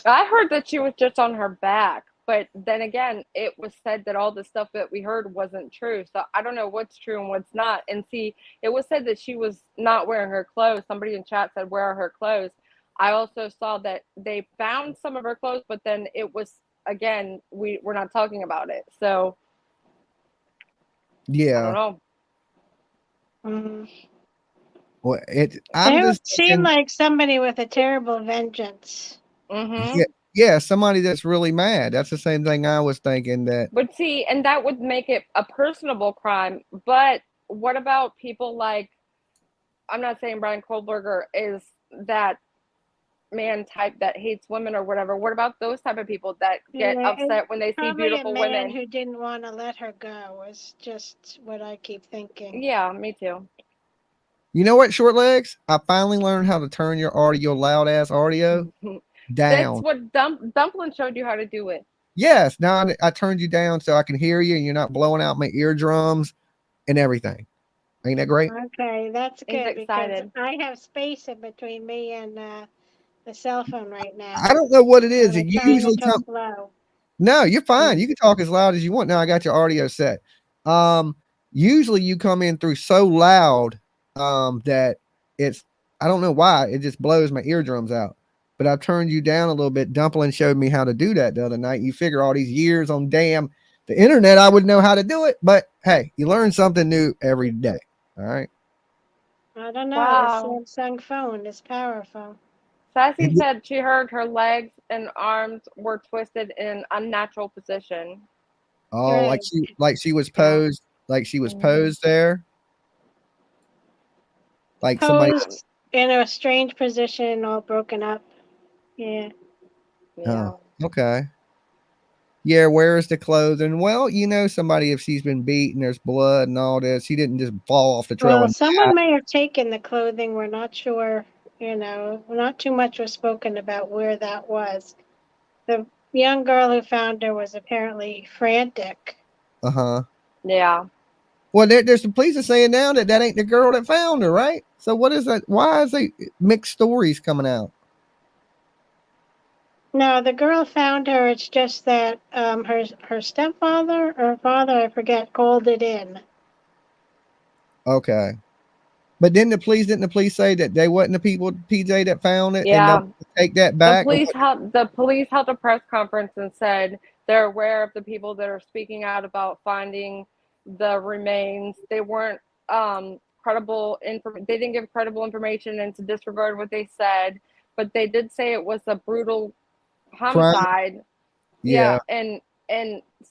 I heard that she was just on her back, but then again, it was said that all the stuff that we heard wasn't true. So I don't know what's true and what's not. And see, it was said that she was not wearing her clothes. Somebody in chat said, "Where are her clothes?" I also saw that they found some of her clothes, but then it was, again, we're not talking about it. So yeah, I don't know. Well, It seemed like somebody with a terrible vengeance. Mm-hmm. Yeah, somebody that's really mad. That's the same thing I was thinking. That But see, and that would make it a personable crime. But what about people like, I'm not saying Brian Kohlberger is that man type that hates women or whatever. What about those type of people that get upset when they see beautiful women? Who didn't want to let her go is just what I keep thinking. Yeah, me too. You know what, Short Legs? I finally learned how to turn your loud ass audio down. That's what Dumpling showed you how to do it. Yes. Now I turned you down so I can hear you and you're not blowing out my eardrums and everything. Ain't that great? Okay, that's good. He's excited. Because I have space in between me and the cell phone right now. I don't know what it is. It usually comes low. No, you're fine. You can talk as loud as you want. Now I got your audio set. Usually you come in through so loud that I don't know why, it just blows my eardrums out. But I turned you down a little bit. Dumpling showed me how to do that the other night. You figure all these years on the internet, I would know how to do it. But hey, you learn something new every day. All right. I don't know. Wow. The Samsung phone is powerful. Sassy said she heard her legs and arms were twisted in an unnatural position. Oh, like she was posed, posed there. Like posed somebody in a strange position, all broken up. Yeah. Oh, okay. Yeah, where's the clothing? Well, somebody, if she's been beaten, there's blood and all this. She didn't just fall off the trail. Well, someone may have taken the clothing. We're not sure. Not too much was spoken about where that was. The young girl who found her was apparently frantic. Yeah. Well, there's the police are saying now that ain't the girl that found her, right? So what is that? Why is they mixed stories coming out? No, the girl found her. It's just that her stepfather or father, I forget, called it in. Okay. But didn't the police say that they wasn't the people, PJ, that found it? Yeah. And take that back? The police held a press conference and said they're aware of the people that are speaking out about finding the remains. They weren't credible they didn't give credible information and to disregard what they said, but they did say it was a brutal homicide. Yeah. And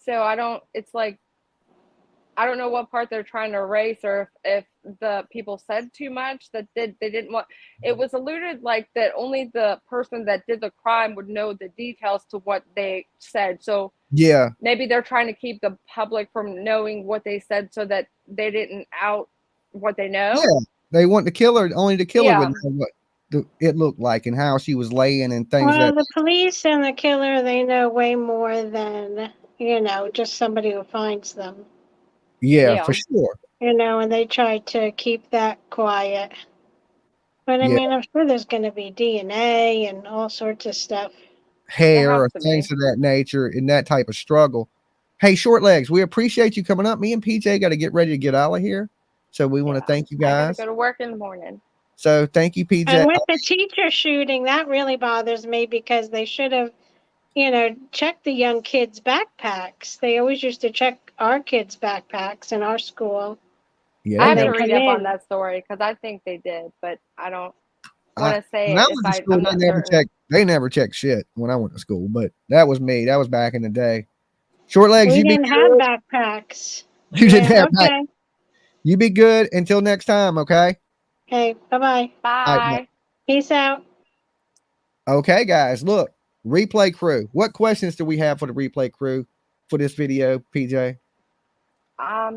so I don't know what part they're trying to erase, or if the people said too much that they didn't want. It was alluded like that only the person that did the crime would know the details to what they said. So yeah, maybe they're trying to keep the public from knowing what they said so that they didn't out what they know. Yeah, they want the killer, only the killer would know what it looked like and how she was laying and things. Well, the police and the killer, they know way more than just somebody who finds them. Yeah, for sure. And they try to keep that quiet. But I mean, I'm sure there's going to be DNA and all sorts of stuff. Hair or things of that nature in that type of struggle. Hey, Short Legs, we appreciate you coming up. Me and PJ got to get ready to get out of here. So we want to thank you guys. I got to go to work in the morning. So thank you, PJ. And with the teacher shooting, that really bothers me because they should have, checked the young kids' backpacks. They always used to check our kids' backpacks in our school. Yeah, I have to read up on that story because I think they did, but I don't want to say it. They never checked shit when I went to school, but that was me. That was back in the day. Short Legs, we didn't have backpacks. You did that right. Okay. You be good until next time, okay? Okay. Bye-bye. All right, Bye. Peace out. okay, guys, look, replay crew. What questions do we have for the replay crew for this video, PJ? I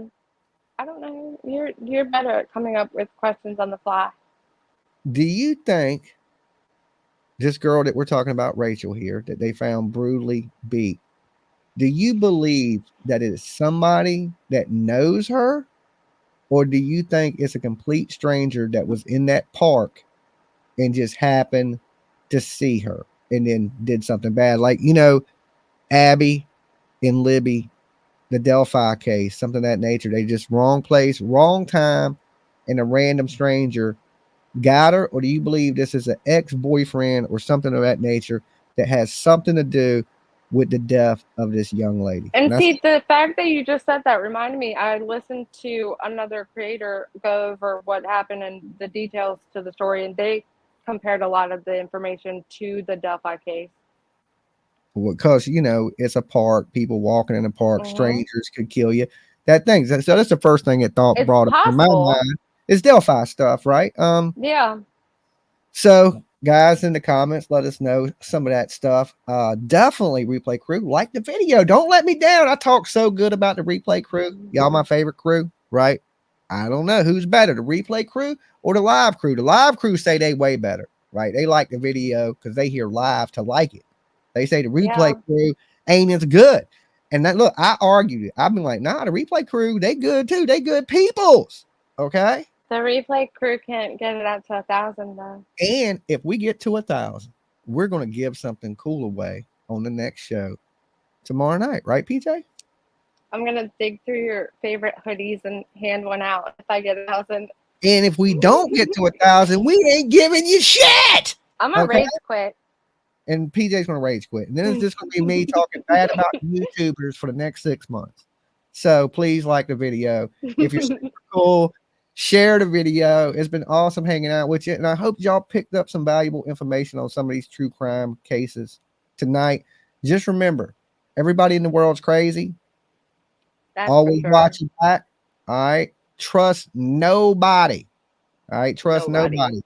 don't know. You're better at coming up with questions on the fly. Do you think this girl that we're talking about, Rachel here, that they found brutally beat, do you believe that it is somebody that knows her? Or do you think it's a complete stranger that was in that park and just happened to see her and then did something bad? Like, you know, Abby and Libby, the Delphi case, something of that nature. They just wrong place, wrong time, and a random stranger got her. Or do you believe this is an ex-boyfriend or something of that nature that has something to do with the death of this young lady? And see, the fact that you just said that reminded me, I listened to another creator go over what happened and the details to the story, and they compared a lot of the information to the Delphi case. Because, you know, it's a park, people walking in the park, strangers could kill you. That thing. So that's the first thing it thought brought up in my mind. It's Delphi stuff, right? Yeah. So guys in the comments, let us know some of that stuff. Definitely replay crew, like the video. Don't let me down. I talk so good about the replay crew. Y'all my favorite crew, right? I don't know who's better, the replay crew or the live crew. The live crew say they way better, right? They like the video because they hear live to like it. They say the replay crew ain't as good. And that, look, I argued it. I've been like, nah, the replay crew, they good too. They good peoples. Okay. The replay crew can't get it up to 1,000 though. And if we get to 1,000, we're going to give something cool away on the next show tomorrow night. Right, PJ? I'm going to dig through your favorite hoodies and hand one out if I get 1,000. And if we don't get to 1,000, we ain't giving you shit. I'm going to rage quit. And PJ's going to rage quit. And then it's just going to be me talking bad about YouTubers for the next 6 months. So please like the video. If you're super cool, share the video. It's been awesome hanging out with you. And I hope y'all picked up some valuable information on some of these true crime cases tonight. Just remember, everybody in the world's crazy. That's always watching back. All right. Trust nobody. All right. Trust nobody.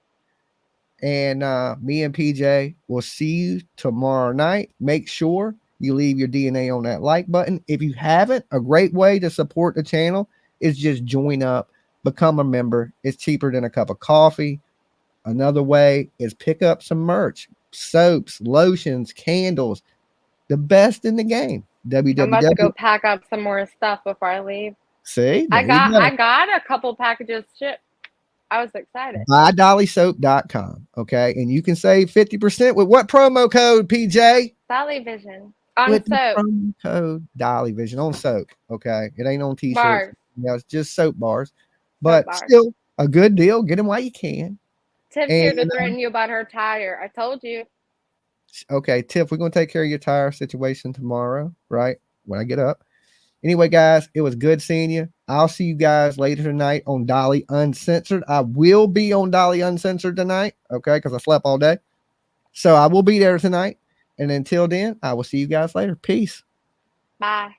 And me and PJ will see you tomorrow night. Make sure you leave your DNA on that like button. If you haven't, a great way to support the channel is just join up, become a member. It's cheaper than a cup of coffee. Another way is pick up some merch, soaps, lotions, candles, the best in the game. I'm about to go pack up some more stuff before I leave. See, I got a couple packages shipped. I was excited. BuyDollySoap.com. Okay. And you can save 50% with what promo code, PJ? Dolly Vision. On with soap. Promo code Dolly Vision on soap. Okay. It ain't on t-shirts. Bars. You know, it's just soap bars. But still a good deal. Get them while you can. Tiff's here to threaten you about her tire. I told you. Okay, Tiff, we're going to take care of your tire situation tomorrow, right? When I get up. Anyway, guys, it was good seeing you. I'll see you guys later tonight on Dolly Uncensored. I will be on Dolly Uncensored tonight, okay, because I slept all day. So I will be there tonight. And until then, I will see you guys later. Peace. Bye.